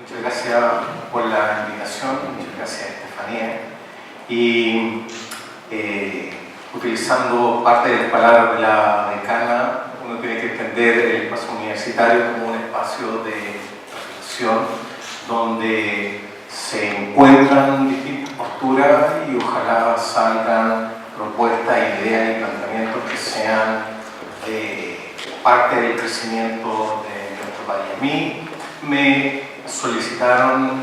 Muchas gracias por la invitación, muchas gracias Estefanía. Y utilizando parte de las palabras de la decana, uno tiene que entender el espacio universitario como un espacio de reflexión donde se encuentran distintas posturas y ojalá salgan propuestas, ideas y planteamientos que sean parte del crecimiento de nuestro país. A mí me solicitaron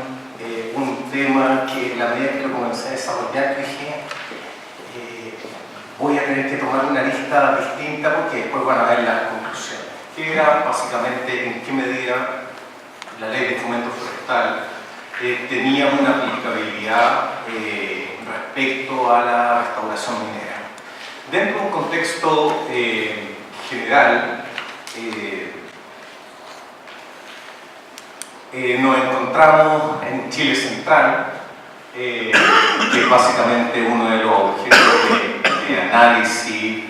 un tema que en la medida que lo comencé a desarrollar dije voy a tener que tomar una lista distinta porque después van a ver las conclusiones, que era básicamente en qué medida la ley de fomento forestal tenía una aplicabilidad respecto a la restauración minera. Dentro de un contexto general, nos encontramos en Chile Central, que es básicamente uno de los objetos de análisis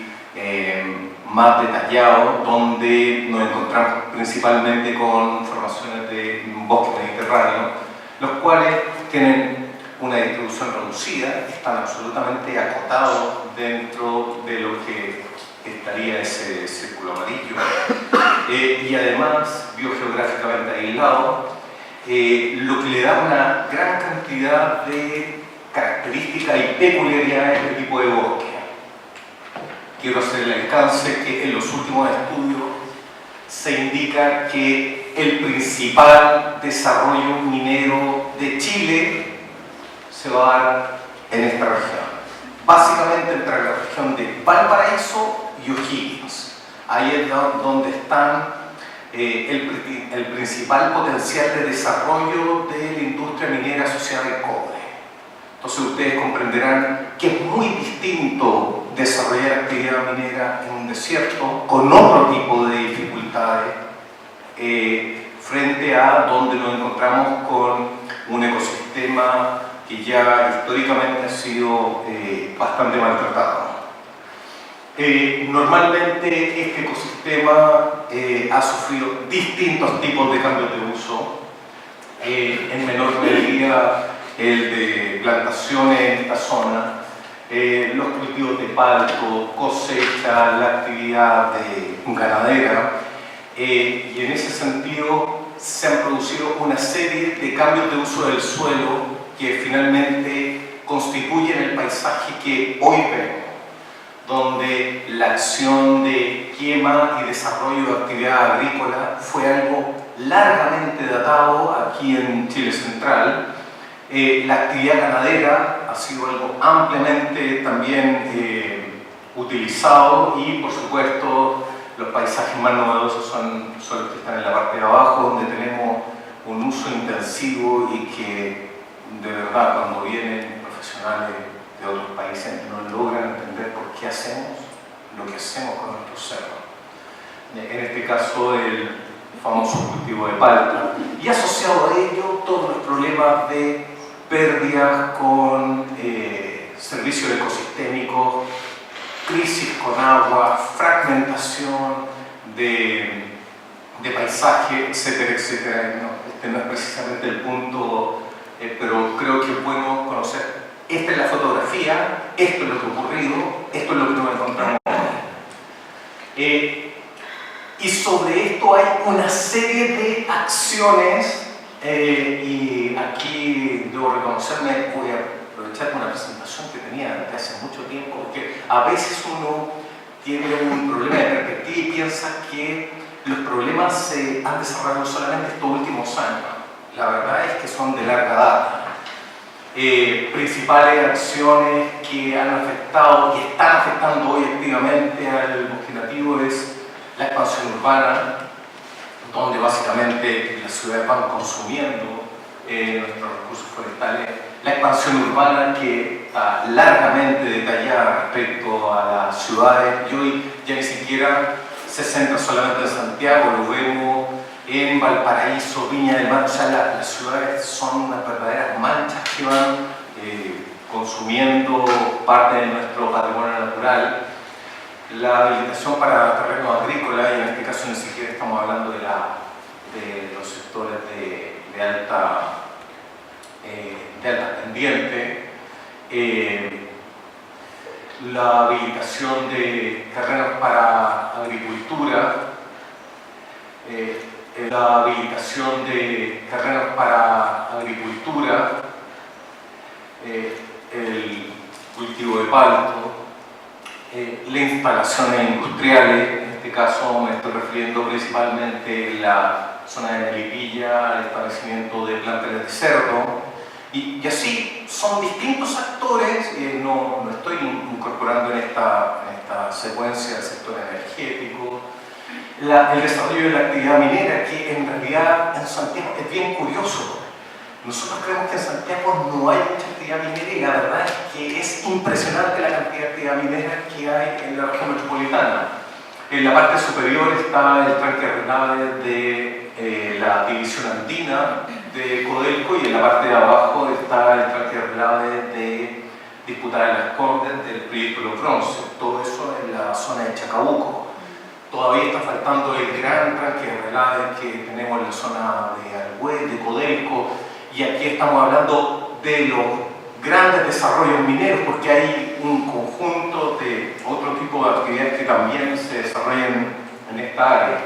más detallado, donde nos encontramos principalmente con formaciones de bosque mediterráneo, los cuales tienen una distribución reducida, están absolutamente acotados dentro de lo que estaría ese círculo amarillo, y además biogeográficamente aislados, lo que le da una gran cantidad de características y peculiaridades de este tipo de bosque. Quiero hacer el alcance que en los últimos estudios se indica que el principal desarrollo minero de Chile se va a dar en esta región, básicamente entre la región de Valparaíso y O'Higgins. Ahí es donde están el principal potencial de desarrollo de la industria minera asociada al cobre. Entonces ustedes comprenderán que es muy distinto desarrollar actividad minera en un desierto con otro tipo de dificultades frente a donde nos encontramos con un ecosistema que ya históricamente ha sido bastante maltratado. Normalmente este ecosistema ha sufrido distintos tipos de cambios de uso, en menor medida el de plantaciones en esta zona, los cultivos de palto, cosecha, la actividad ganadera, y en ese sentido se han producido una serie de cambios de uso del suelo que finalmente constituyen el paisaje que hoy vemos, donde la acción de quema y desarrollo de actividad agrícola fue algo largamente datado aquí en Chile Central. La actividad ganadera ha sido algo ampliamente también utilizado y, por supuesto, los paisajes más novedosos son los que están en la parte de abajo, donde tenemos un uso intensivo y que, de verdad, cuando vienen profesionales de otros países no logran entender por qué hacemos lo que hacemos con nuestros cerros. En este caso, el famoso cultivo de palta. Y asociado a ello, todos los problemas de pérdidas con servicios ecosistémicos, crisis con agua, fragmentación de paisaje, etcétera, etcétera. No, este no es precisamente el punto, pero creo que es bueno conocer. Esta es la fotografía, esto es lo que ha ocurrido, esto es lo que nos encontramos hoy. Y sobre esto hay una serie de acciones, y aquí debo reconocerme, voy a aprovechar una presentación que tenía desde hace mucho tiempo, porque a veces uno tiene un problema de perspectiva y piensa que los problemas se han desarrollado solamente estos últimos años. La verdad es que son de larga data. Principales acciones que han afectado, que están afectando hoy activamente al bosque nativo es la expansión urbana, donde básicamente las ciudades van consumiendo nuestros recursos forestales. La expansión urbana que está largamente detallada respecto a las ciudades y hoy ya ni siquiera se centra solamente en Santiago, lo vemos en Valparaíso, Viña del Mar. O sea, las ciudades son unas verdaderas manchas que van consumiendo parte de nuestro patrimonio natural. La habilitación para terrenos agrícolas, y en este caso ni siquiera estamos hablando de los sectores de de alta pendiente, la habilitación de terrenos para agricultura, la habilitación de terrenos para agricultura, el cultivo de palto, las instalaciones industriales. En este caso me estoy refiriendo principalmente a la zona de Melipilla, al establecimiento de plantas de cerdo, y así son distintos actores. No estoy incorporando en esta secuencia el sector energético, el desarrollo de la actividad minera, que en realidad en Santiago es bien curioso. Nosotros creemos que en Santiago no hay mucha actividad minera, y la verdad es que es impresionante la cantidad de actividad minera que hay en la región metropolitana. En la parte superior está el tranque Renave de la división andina de Codelco, y en la parte de abajo está el tranque Renave de Diputada de las Condes del proyecto Los Bronces. Todo eso en la zona de Chacabuco. Todavía está faltando el gran tranque Renave que tenemos en la zona de Argüey, de Codelco, y aquí estamos hablando de los grandes desarrollos mineros, porque hay un conjunto de otro tipo de actividades que también se desarrollan en esta área.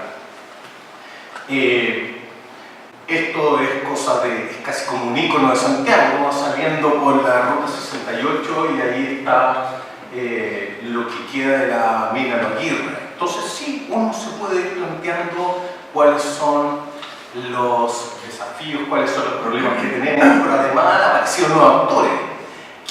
Esto es cosa es casi como un ícono de Santiago. Uno va saliendo por la ruta 68 y ahí está lo que queda de la mina de Aguirre. Entonces sí, uno se puede ir planteando cuáles son los desafíos, cuáles son los problemas que tenemos, pero además han aparecido nuevos actores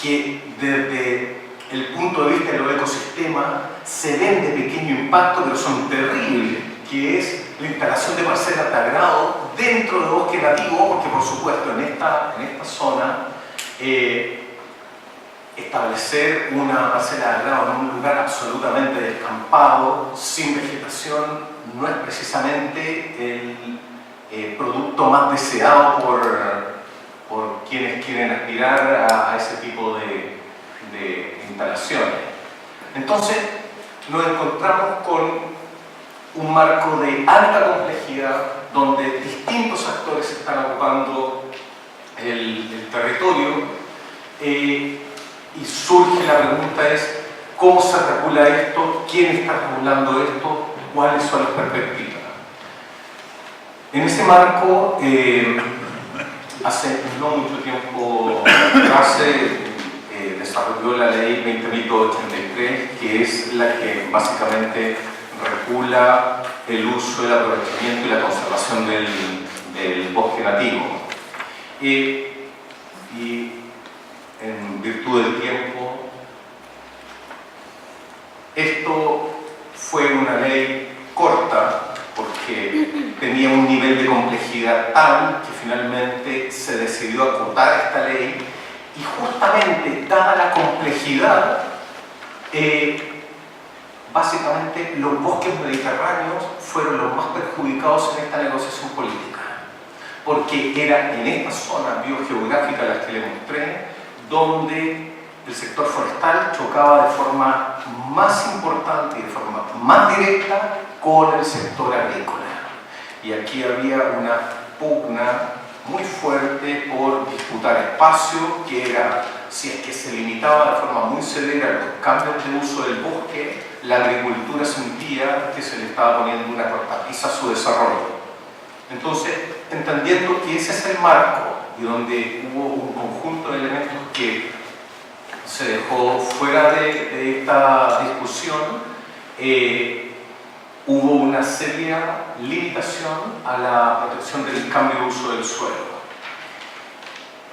que desde el punto de vista de los ecosistemas se ven de pequeño impacto, pero son terribles, que es la instalación de parcelas de agrado dentro de bosque nativo, porque por supuesto en esta zona establecer una parcela de agrado en un lugar absolutamente descampado, sin vegetación, no es precisamente el producto más deseado por quienes quieren aspirar a ese tipo de instalaciones. Entonces nos encontramos con un marco de alta complejidad donde distintos actores están ocupando el territorio, y surge la pregunta es ¿cómo se regula esto? ¿Quién está regulando esto? ¿Cuáles son las perspectivas? En ese marco, hace no mucho tiempo se desarrolló la ley 20.283, que es la que básicamente regula el uso, el aprovechamiento y la conservación del bosque nativo. Y en virtud del tiempo, esto fue una ley corta porque tenía un nivel de complejidad tal que finalmente se decidió acotar esta ley, y justamente dada la complejidad, básicamente los bosques mediterráneos fueron los más perjudicados en esta negociación política, porque era en esta zona biogeográfica, la que le mostré, donde el sector forestal chocaba de forma más importante y de forma más directa con el sector agrícola. Y aquí había una pugna muy fuerte por disputar espacio, que era, si es que se limitaba de forma muy severa los cambios de uso del bosque, la agricultura sentía que se le estaba poniendo una cortapisa a su desarrollo. Entonces, entendiendo que ese es el marco y donde hubo un conjunto de elementos que se dejó fuera de esta discusión, hubo una seria limitación a la protección del cambio de uso del suelo.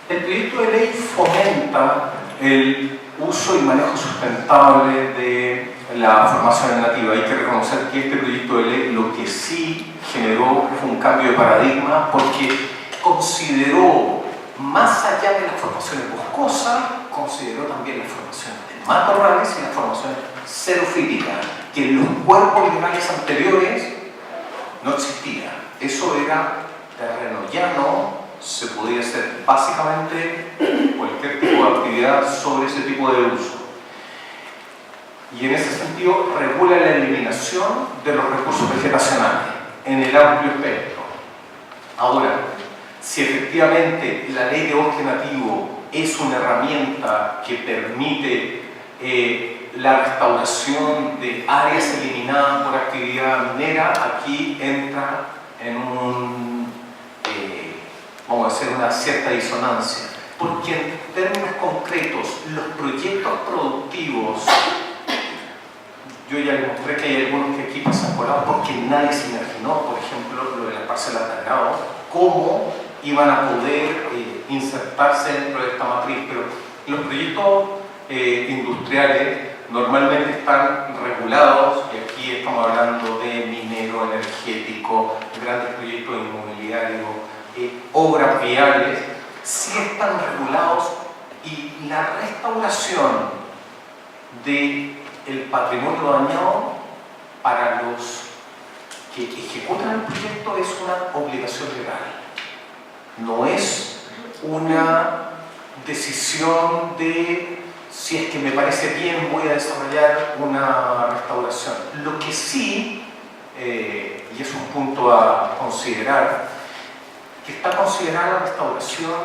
El proyecto de ley fomenta el uso y manejo sustentable de la formación nativa. Hay que reconocer que este proyecto de ley lo que sí generó fue un cambio de paradigma, porque consideró, más allá de las formaciones boscosas, consideró también las formaciones de matorrales y las formaciones xerofíticas, que en los cuerpos legales anteriores no existía. Eso era terreno llano, se podía hacer básicamente cualquier tipo de actividad sobre ese tipo de uso. Y en ese sentido regula la eliminación de los recursos vegetacionales en el amplio espectro. Ahora, si efectivamente la ley de bosque nativo es una herramienta que permite la restauración de áreas eliminadas por actividad minera, aquí entra en vamos a decir, una cierta disonancia. Porque en términos concretos, los proyectos productivos, yo ya les mostré que hay algunos que aquí pasan por lado porque nadie se imaginó, por ejemplo, lo de las parcelas de agrado, cómo iban a poder insertarse dentro de esta matriz, pero los proyectos industriales normalmente están regulados, y aquí estamos hablando de minero, energético, grandes proyectos inmobiliarios, obras viales, sí están regulados, y la restauración del patrimonio dañado para los que ejecutan el proyecto es una obligación legal. No es una decisión de si es que me parece bien voy a desarrollar una restauración. Lo que sí, y es un punto a considerar, que está considerada la restauración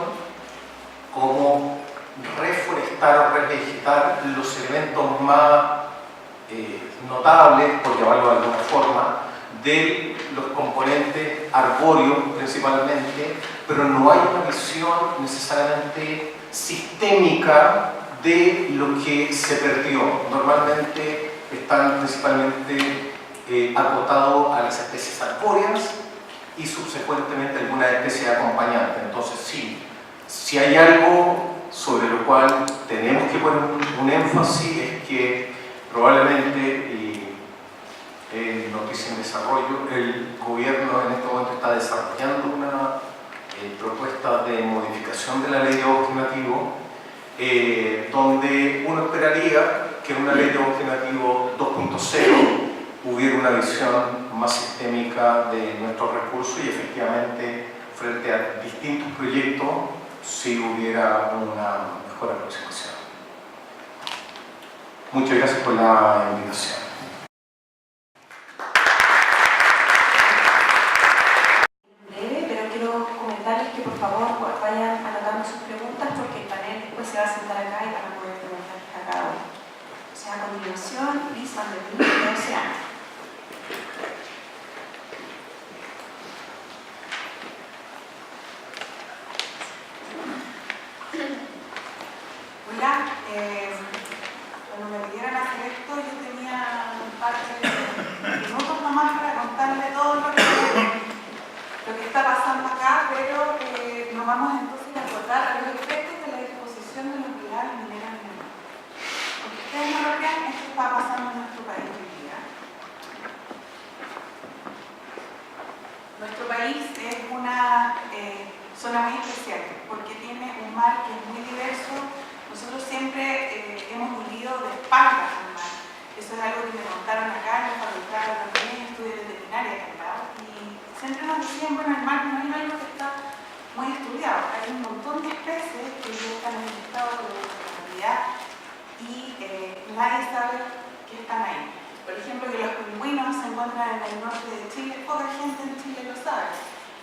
como reforestar o revegetar los elementos más notables, por llamarlo de alguna forma, de los componentes arbóreos principalmente, pero no hay una visión necesariamente sistémica de lo que se perdió. Normalmente están principalmente acotados a las especies arbóreas y subsecuentemente alguna especie acompañante. Entonces sí, si hay algo sobre lo cual tenemos que poner un énfasis es que probablemente, noticia en desarrollo, el gobierno en este momento está desarrollando una propuesta de modificación de la ley de bosque nativo, donde uno esperaría que en una ley de bosque nativo 2.0 hubiera una visión más sistémica de nuestros recursos y efectivamente frente a distintos proyectos sí hubiera una mejor aproximación. Muchas gracias por la invitación. Breve, pero quiero comentarles que por favor vayan anotando sus preguntas porque el panel después se va a sentar acá y van a poder preguntarles a cada uno. O sea, a continuación, Luis Van der Lee de Oceana. Hola, cuando me pidieron hacer esto yo tenía un par de minutos nomás para contarle todo lo que está pasando acá, pero nos vamos entonces a acordar a los efectos de la disposición de los pilares mineros en el mar. Porque ustedes no lo crean, esto está pasando en nuestro país hoy día. Nuestro país es una zona muy especial porque tiene un mar que es muy diverso. Nosotros siempre hemos vivido de espaldas al mar. Eso es algo que me contaron acá en la facultad de agronomía y estudios veterinarios acá. Y siempre nos decían, bueno, el mar no es algo que está muy estudiado. Hay un montón de especies que ya están en estado de vulnerabilidad y nadie sabe que están ahí. Por ejemplo, que los pingüinos se encuentran en el norte de Chile, poca gente en Chile lo sabe.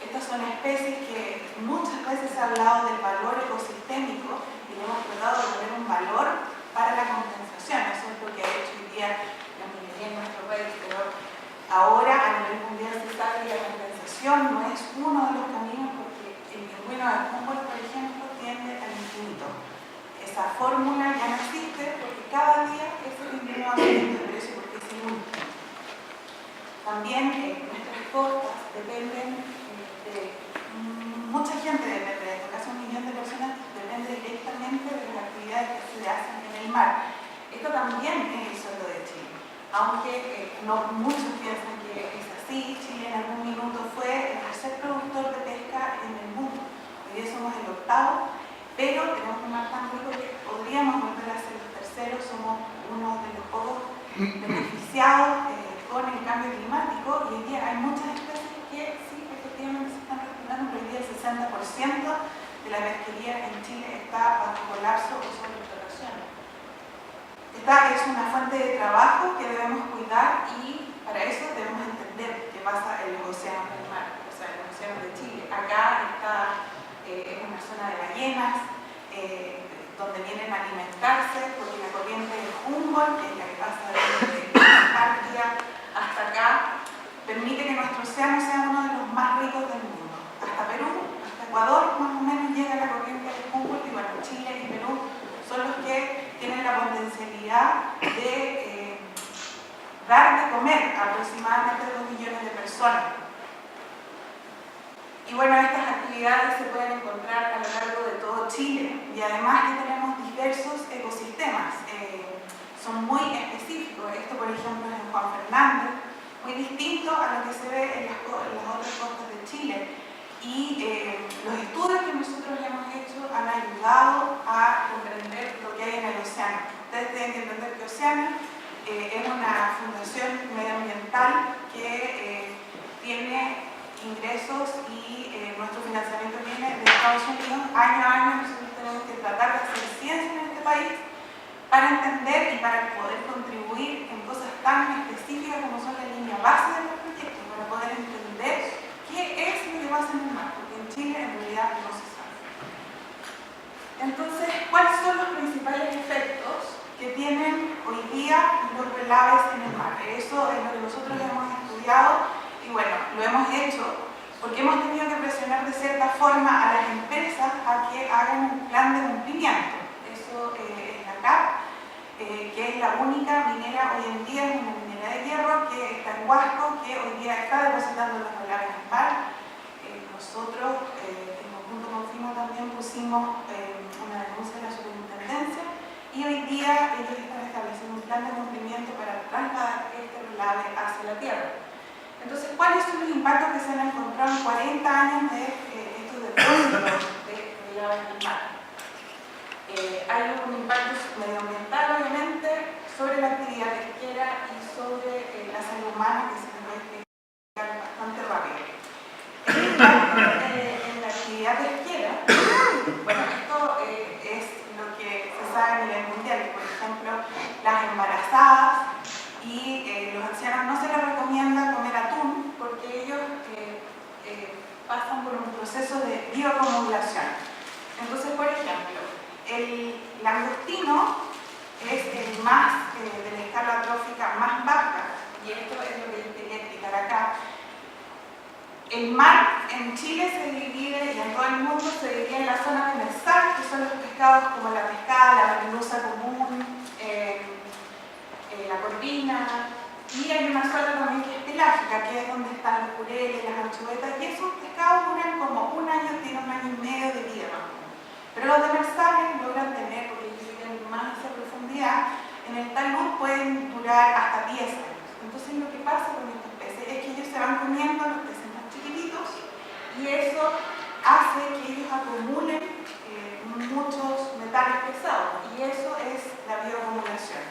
Estas son especies que muchas veces se ha hablado del valor ecosistémico y hemos tratado de poner un valor para la compensación. Eso es lo que ha hecho hoy día la minería en nuestro país. Pero ahora a nivel mundial se sabe que la compensación no es uno de los caminos porque el pingüino de Humboldt, por ejemplo, tiende al infinito. Esa fórmula ya no existe porque cada día ese pingüino va subiendo de precio porque es inútil. También nuestras costas dependen mucha gente depende de esto, casi 1 millón de personas depende directamente de las actividades que se hacen en el mar. Esto también es el suelo de Chile, aunque no muchos piensan que es así. Chile en algún minuto fue el tercer productor de pesca en el mundo. Hoy día somos el 8º, pero tenemos un mar tan rico que podríamos volver a ser el tercero. Somos uno de los pocos beneficiados con el cambio climático y hoy día hay muchas especies que sí, efectivamente se están recuperando, pero hoy día el 60% de la pesquería en Chile está bajo colapso o sobreexplotación. Esta es una fuente de trabajo que debemos cuidar y para eso debemos entender qué pasa en los océanos del mar. O sea, en los océanos océanos de Chile. Acá es una zona de ballenas, donde vienen a alimentarse, porque la corriente del Humboldt, que es la que pasa desde la Antártida hasta acá, permite que nuestro océano sea uno de los más ricos del mundo. Hasta Perú, hasta Ecuador, más o menos llega la corriente del Humboldt, y bueno, Chile y Perú son los que tienen la potencialidad de dar de comer a aproximadamente 2 millones de personas. Y bueno, estas actividades se pueden encontrar a lo largo de todo Chile, y además que tenemos diversos ecosistemas, son muy específicos. Esto, por ejemplo, es en Juan Fernández, muy distinto a lo que se ve en las otras costas de Chile. Y los estudios que nosotros hemos hecho han ayudado a comprender lo que hay en el océano. Ustedes tienen que entender que Oceana es una fundación medioambiental que tiene ingresos y nuestro financiamiento viene de Estados Unidos. Año a año nosotros tenemos que tratar de hacer ciencia en este país para entender y para poder contribuir en cosas tan específicas como son la línea base de los proyectos, para poder entender qué es lo que pasa en el mar, porque en Chile en realidad no se sabe. Entonces, ¿cuáles son los principales efectos que tienen hoy día los relaves en el mar? Eso es lo que nosotros hemos estudiado. Y bueno, lo hemos hecho porque hemos tenido que presionar de cierta forma a las empresas a que hagan un plan de cumplimiento. Eso es la CAP, que es la única minera hoy en día, es una minera de hierro que está en Huasco, que hoy día está depositando los relaves en el mar. Nosotros, en conjunto con FIMO, también pusimos una denuncia de la superintendencia, y hoy día ellos están estableciendo un plan de cumplimiento para trasladar este relave hacia la tierra. Entonces, ¿cuáles son los impactos que se han encontrado en 40 años de estos depósitos de relaves en el mar? Hay un impacto medioambiental, obviamente, sobre la actividad pesquera y sobre la salud humana, que se puede explicar bastante rápido. El impacto en la actividad pesquera, bueno, esto es lo que se sabe a nivel mundial. Por ejemplo, las embarazadas y los ancianos no se les recomienda comer atún porque ellos pasan por un proceso de bioacumulación. Entonces, por ejemplo, el langostino es el más de la escala trófica más baja, y esto es lo que yo quería explicar acá. El mar en Chile se divide, y en todo el mundo se divide en la zona demersal, que son los pescados como la pescada, la merluza común, la corvina, y hay una zona también que es pelágica, que es donde están los jureles, las anchoetas, y esos pescados duran como un año, tienen 1 año y medio de vida más o menos. Pero los demersales logran tener, porque ellos viven más a esa profundidad, en el talud pueden durar hasta 10 años. Entonces lo que pasa con estos peces es que ellos se van comiendo a los peces más chiquititos, y eso hace que ellos acumulen muchos metales pesados, y eso es la bioacumulación.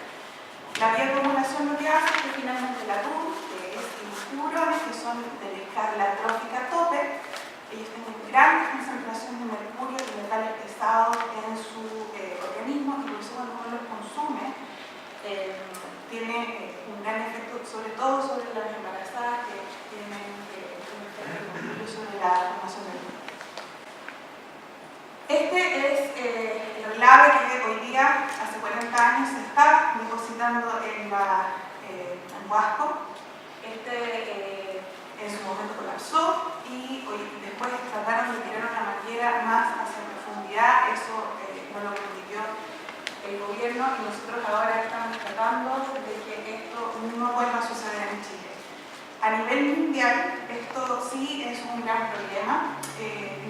La bioacumulación lo que hace es que finalmente el atún, que es los tiburones, que son de la escala trófica tope, ellos tienen grandes concentraciones de mercurio y metales pesados en su organismo, y por eso cuando uno los consume tiene un gran efecto, sobre todo sobre las embarazadas, que tienen un efecto sobre la formación del niño. Este es el relave que hoy día, hace 40 años, se está depositando en Huasco. En su momento colapsó, y después trataron de tirar una manguera más hacia profundidad. Eso no lo permitió el gobierno, y nosotros ahora estamos tratando de que esto no vuelva a suceder en Chile. A nivel mundial, esto sí es un gran problema,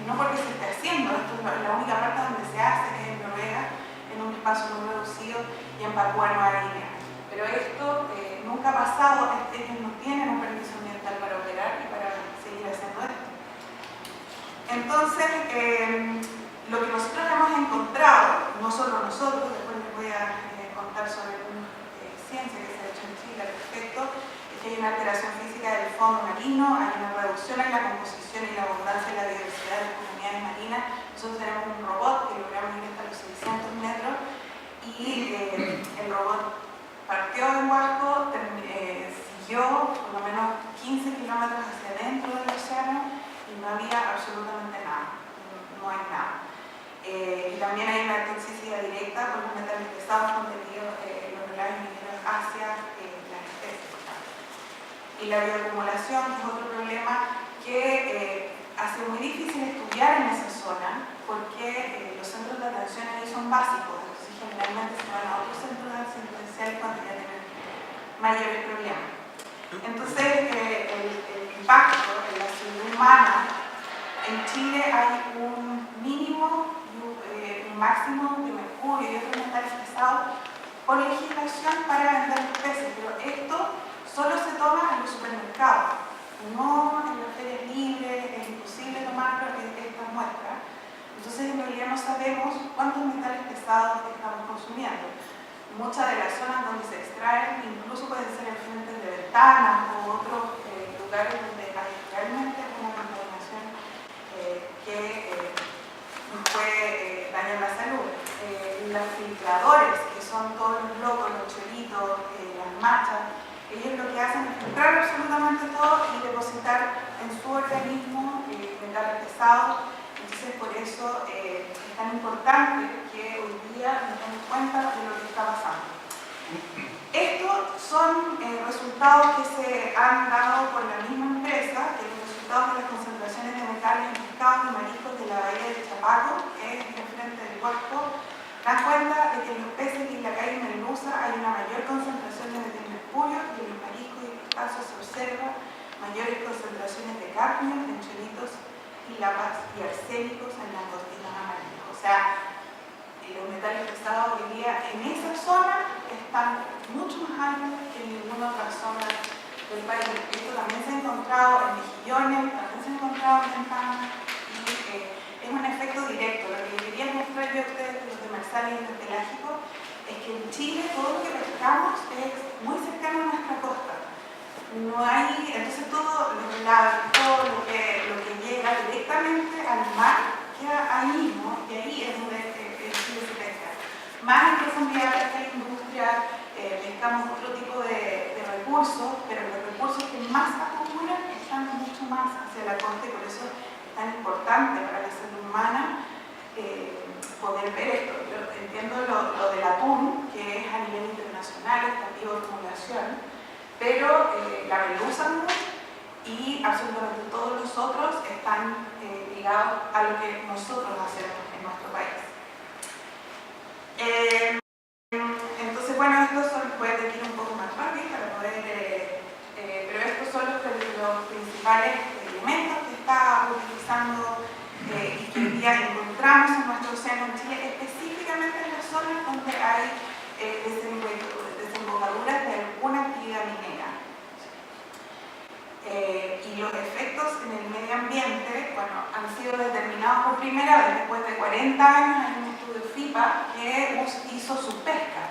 no porque se esté haciendo, esto es la única parte donde se hace, es en Noruega, en un espacio muy reducido, y en Papúa Nueva Guinea. Pero esto nunca ha pasado, ellos no tienen un permiso ambiental para operar y para seguir haciendo esto. Entonces, lo que nosotros hemos encontrado, no solo nosotros, después les voy a contar sobre una ciencia que se ha hecho en Chile al respecto, es que hay una alteración física del fondo marino, hay una reducción en la composición y la abundancia de la diversidad de las comunidades marinas. Nosotros tenemos un robot que logramos ir hasta los 600 metros, y el robot partió en Huasco, siguió por lo menos 15 kilómetros hacia adentro del océano, y no había absolutamente nada, no hay nada. Y también hay una toxicidad directa por los metales pesados contenidos en los relaves mineros hacia las especies. Y la bioacumulación, que es otro problema que hace muy difícil estudiar en esa zona, porque los centros de atención ahí son básicos, entonces generalmente se van a otros centros asistenciales cuando ya tienen mayores problemas. Entonces, el impacto en la salud humana, en Chile hay un mínimo y un máximo de mercurio y otros metales pesados por legislación para vender especies, pero esto solo se toma en los supermercados, no en las ferias libres, es imposible tomar estas muestras. Entonces, en realidad no sabemos cuántos metales pesados estamos consumiendo. Muchas de las zonas donde se extraen incluso pueden ser en frentes de ventanas o otros lugares donde hay realmente una contaminación que nos puede dañar la salud. Los filtradores, que son todos los locos, los choritos, las machas, ellos lo que hacen es filtrar absolutamente todo y depositar en su organismo metales pesados. Entonces, por eso es tan importante que hoy día nos demos cuenta de lo que está pasando. Estos son resultados que se han dado por la misma empresa, que los resultados de las concentraciones de metales en pescados y mariscos de la bahía de Chapaco, que es enfrente del cuerpo, dan cuenta de que en los peces y en la calle merluza hay una mayor concentración de metilmercurio y en los mariscos y pescados se observa mayores concentraciones de cadmio en choritos y lapas y arsénicos en langostinos amarillos. O sea, los metales pesados hoy día en esa zona están mucho más altos que en ninguna otra zona del país. Esto también se ha encontrado en mejillones, también se ha encontrado en ventanas y es un efecto directo. Lo que quería mostrar yo a ustedes de los demersales y los pelágicos es que en Chile todo lo que pescamos es muy cercano a nuestra costa. No hay, entonces todo lo que llega directamente al mar queda ahí mismo, y ahí es donde Chile se pesca. Más en profundidad pesca la industria, pescamos otro tipo de recursos, pero los recursos que más acumulan están mucho más hacia la costa y por eso es tan importante para la salud humana poder ver esto. Yo entiendo lo del atún, que es a nivel internacional, esta bioacumulación, pero la merluza no, y absolutamente todos los otros están ligados a lo que nosotros hacemos en nuestro país. Entonces, bueno, estos son, voy a ir un poco más rápido para poder, pero estos son los principales elementos que está utilizando y que hoy día encontramos en nuestro océano en Chile, específicamente en las zonas donde hay desembocaduras de alguna actividad minera. Y los efectos en el medio ambiente, bueno, han sido determinados por primera vez después de 40 años en un estudio FIPA que hizo su pesca.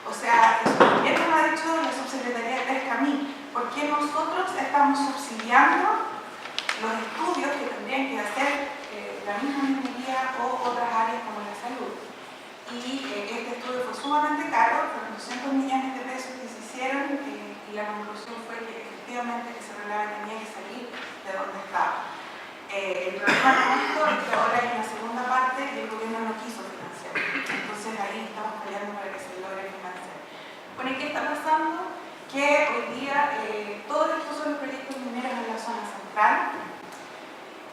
O sea, eso también nos ha dicho la Subsecretaría de Pesca a mí, ¿por qué nosotros estamos subsidiando los estudios que tendrían que hacer la misma minería o otras áreas como la salud? Y este estudio fue sumamente caro, fueron 200 millones de pesos que se hicieron y la conclusión fue que efectivamente ese relave tenía que salir de donde estaba. El problema nuestro es que ahora hay una segunda parte y el gobierno no quiso financiar. Entonces ahí estamos peleando para que se logre financiar. Bueno, ¿y qué está pasando? Que hoy día todos estos son los proyectos mineros en la zona central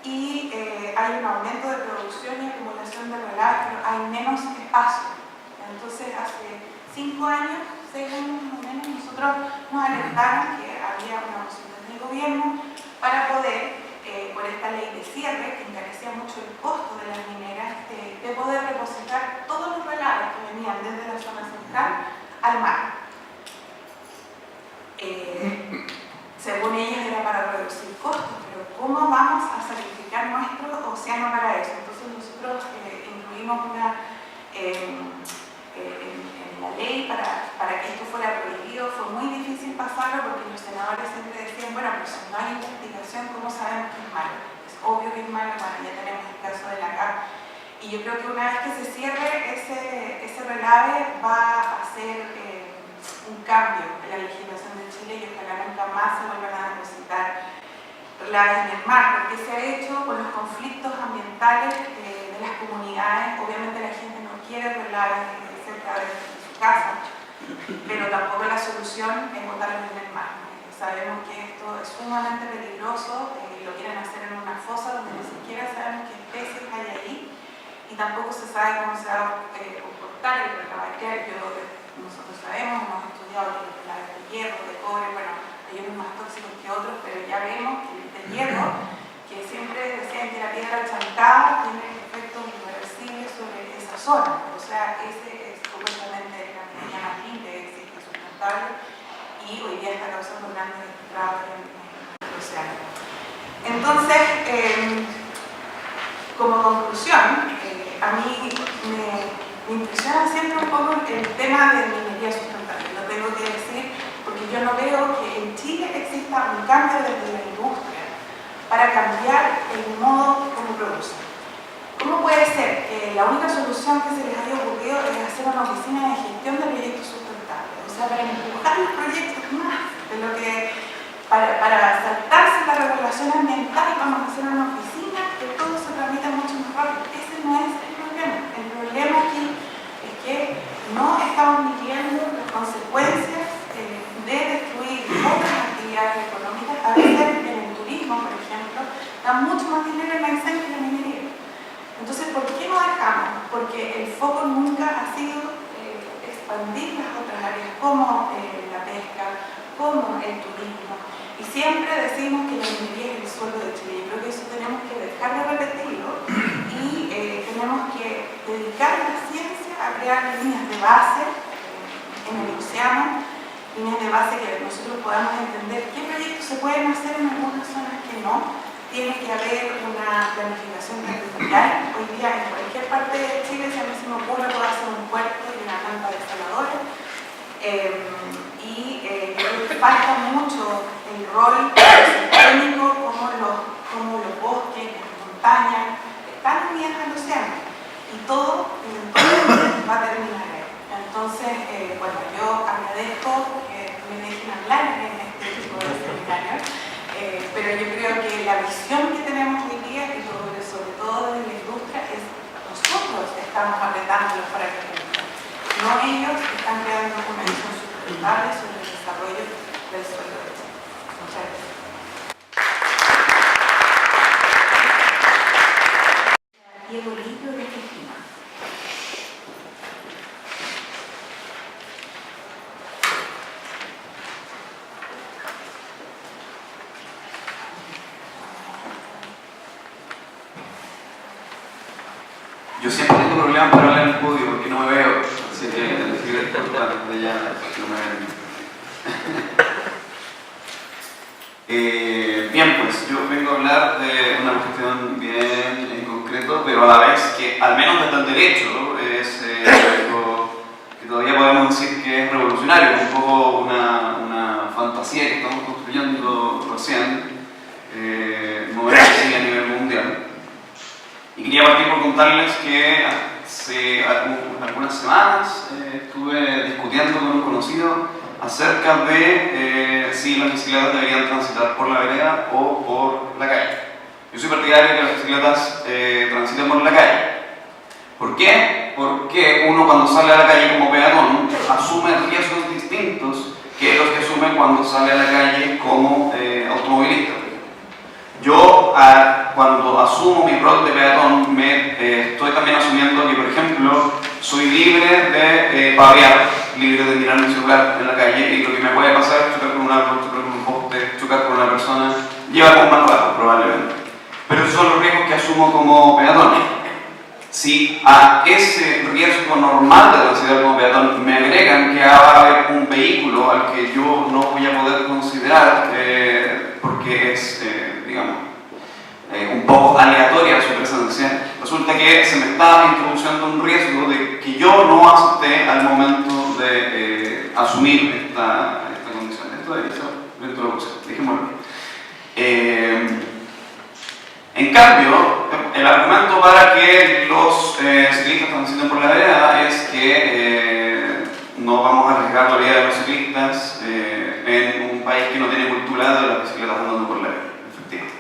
y hay un aumento de producción y acumulación de relaves, pero hay menos espacio. Entonces hace 5 años, 6 años más o menos, nosotros nos alertaron que había una posibilidad del gobierno para poder, por esta ley de cierre, que encarecía mucho el costo de las mineras, de poder depositar todos los relaves que venían desde la zona central al mar. Según ellos era para reducir costos, pero ¿cómo vamos a sacrificar nuestro océano para eso? Entonces nosotros incluimos en la ley para que esto fuera prohibido. Fue muy difícil pasarlo porque los senadores siempre decían, bueno, pero si no hay investigación, ¿cómo sabemos que es malo? Es obvio que es malo, bueno, ya tenemos el caso de la CAP. Y yo creo que una vez que se cierre ese relave va a ser un cambio en la legislación de Chile y ojalá nunca más se vuelvan a depositar en el mar, porque se ha hecho con los conflictos ambientales de las comunidades. Obviamente la gente no quiere verla cerca de su casa, pero tampoco la solución es botarlos en el mar. Sabemos que esto es sumamente peligroso, lo quieren hacer en una fosa donde ni siquiera sabemos qué especies hay ahí y tampoco se sabe cómo se va a comportar el relavaquer. Nosotros sabemos, hemos estudiado que los relavaquer de hierro, de cobre, bueno, hay unos más tóxicos que otros, pero ya vemos que el de hierro, que siempre decían que la piedra chancada tiene efectos irreversibles sobre esa zona, o sea, ese es supuestamente la minería más limpia que existe, sustentable, y hoy día está causando grandes estragos en el océano. Entonces, como conclusión, a mí me impresiona siempre un poco el tema de minería sustentable, lo tengo que decir, porque yo no veo que en Chile exista un cambio desde la industria para cambiar el modo como producen. ¿Cómo puede ser que la única solución que se les haya ocurrido es hacer una oficina de gestión de proyectos sustentables? O sea, para empujar los proyectos más de lo que, para saltarse la regulación ambiental, vamos a hacer una oficina que todo se tramita mucho más rápido. Ese no es el problema. El problema aquí es que no estamos midiendo las consecuencias de destruir otras actividades económicas. A veces en el turismo, por ejemplo, da mucho más dinero en la incendia que en la minería. Entonces, ¿por qué no dejamos? Porque el foco nunca ha sido expandir las otras áreas como la pesca, como el turismo. Y siempre decimos que la minería es el suelo de Chile. Yo creo que eso tenemos que dejar de repetirlo y tenemos que dedicar la ciencia a crear líneas de base en el océano, líneas de base que nosotros podamos entender qué proyectos se pueden hacer en algunas zonas que no. Tiene que haber una planificación territorial. Hoy día en cualquier parte de Chile, si a mí se me ocurre, puedo hacer un puerto y una planta desaladora. Yo creo que falta mucho el rol sistémico, como los bosques, las montañas, están unidas al océano. Y todo eventualmente va a terminar ahí. Entonces, bueno, yo agradezco que me dejen hablar en este tipo de seminarios. Pero yo creo que la visión que tenemos hoy día, y sobre todo desde la industria, es nosotros estamos apretándolos para que cumplan. No ellos están creando una visión sustentable sobre el desarrollo del suelo de Chile. Muchas gracias. Diego Lillo de Argentina. Yo siempre tengo problemas para hablar en el podio porque no me veo, así que el secreto está de ya no me ven. Bien, pues yo vengo a hablar de una cuestión bien en concreto, pero a la vez que, al menos desde el derecho, es algo que todavía podemos decir que es revolucionario, un poco una fantasía que estamos construyendo recién, moverse así a nivel mundial. Y quería partir por contarles que hace algunas semanas estuve discutiendo con un conocido acerca de si las bicicletas deberían transitar por la vereda o por la calle. Yo soy partidario de que las bicicletas transiten por la calle. ¿Por qué? Porque uno cuando sale a la calle como peatón asume riesgos distintos que los que asume cuando sale a la calle como automovilista. Yo, cuando asumo mi rol de peatón, estoy también asumiendo que, por ejemplo, soy libre de pavear, libre de tirar mi celular en la calle, y lo que me puede pasar es chocar con un árbol, chocar con un poste, chocar con una persona, llevar con más rato, probablemente. Pero esos son los riesgos que asumo como peatón. Si a ese riesgo normal de transitar como peatón me agregan que va a haber un vehículo al que yo no voy a poder considerar porque es, digamos, un poco aleatoria su presencia, resulta que se me está introduciendo un riesgo de que yo no acepté al momento de asumir esta condición. Esto debería ser dentro de lo posible, dejémoslo. En cambio, el argumento para que los ciclistas transiten por la vereda es que no vamos a arriesgar la vida de los ciclistas en un país que no tiene cultura de las bicicletas andando por la vereda, efectivamente.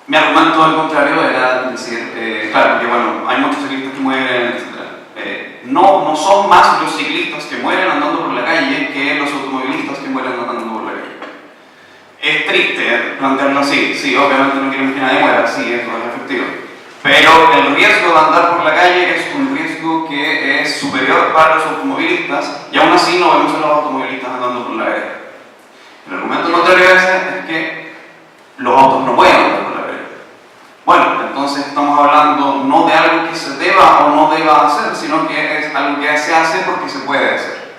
Mi argumento al contrario era decir, claro, que bueno, hay muchos ciclistas que mueren, etc. No son más los ciclistas que mueren andando por la calle que los automovilistas que mueren andando por la calle. Es triste plantearlo así, sí, obviamente no queremos que nadie muera, sí, eso es efectivo. Pero el riesgo de andar por la calle es un riesgo que es superior para los automovilistas y aún así no vemos a los automovilistas andando por la calle. El argumento contrario a ese es que los autos no pueden andar por la calle. Bueno, entonces estamos hablando no de algo que se deba o no deba hacer, sino que es algo que se hace porque se puede hacer.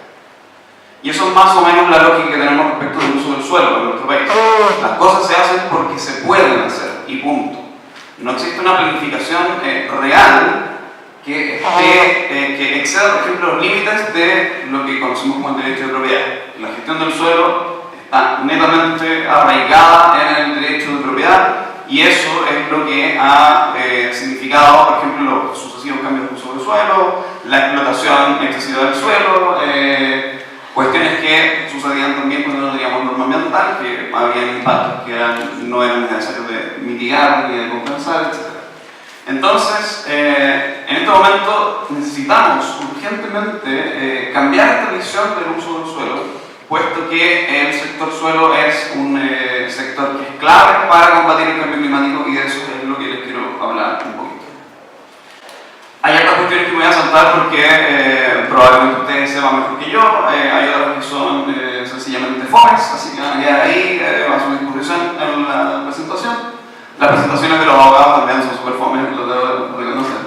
Y eso es más o menos la lógica que tenemos respecto del uso del suelo en nuestro país. Las cosas se hacen porque se pueden hacer y punto. No existe una planificación real que exceda, por ejemplo, los límites de lo que conocemos como el derecho de propiedad. La gestión del suelo está netamente arraigada en el derecho de propiedad y eso es lo que ha significado, por ejemplo, los sucesivos cambios de uso del suelo, la explotación excesiva del suelo, cuestiones que sucedían también cuando no teníamos norma ambiental, que había impactos que no eran necesarios de mitigar ni de compensar, etc. Entonces, en este momento necesitamos urgentemente cambiar esta visión del uso del suelo, puesto que el sector suelo es un sector que es clave para combatir el cambio climático y de eso es lo que les quiero hablar un poquito. Hay otras cuestiones que me voy a saltar porque probablemente ustedes sepan mejor que yo, hay otras que son sencillamente fomes, así que van a quedar ahí a su disposición en la presentación. Las presentaciones de los abogados también son súper fomes, lo debo reconocer.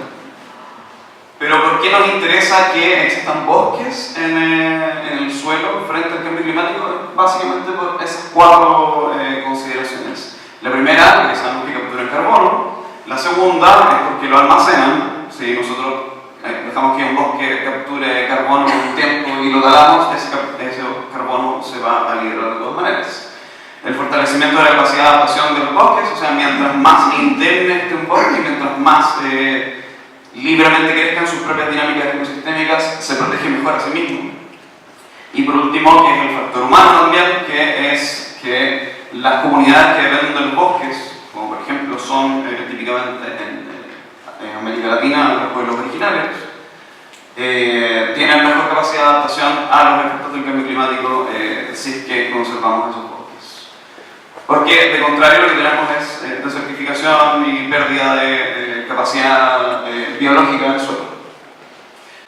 Pero ¿por qué nos interesa que existan bosques en el suelo frente al cambio climático? Básicamente por esas cuatro consideraciones. La primera, que sabemos que capturan carbono. La segunda es porque lo almacenan. Si nosotros dejamos que un bosque capture carbono por un tiempo y lo talamos, ese carbono se va a liberar de todas maneras. El fortalecimiento de la capacidad de adaptación de los bosques, o sea, mientras más indemne esté un bosque, mientras más libremente crezcan sus propias dinámicas ecosistémicas, se protege mejor a sí mismo. Y por último, que es el factor humano también, que es que las comunidades que dependen de los bosques, como por ejemplo son típicamente en América Latina, los pueblos originarios, tienen mejor capacidad de adaptación a los efectos del cambio climático si es que conservamos esos bosques. Porque de contrario lo que tenemos es desertificación y pérdida de capacidad biológica del suelo.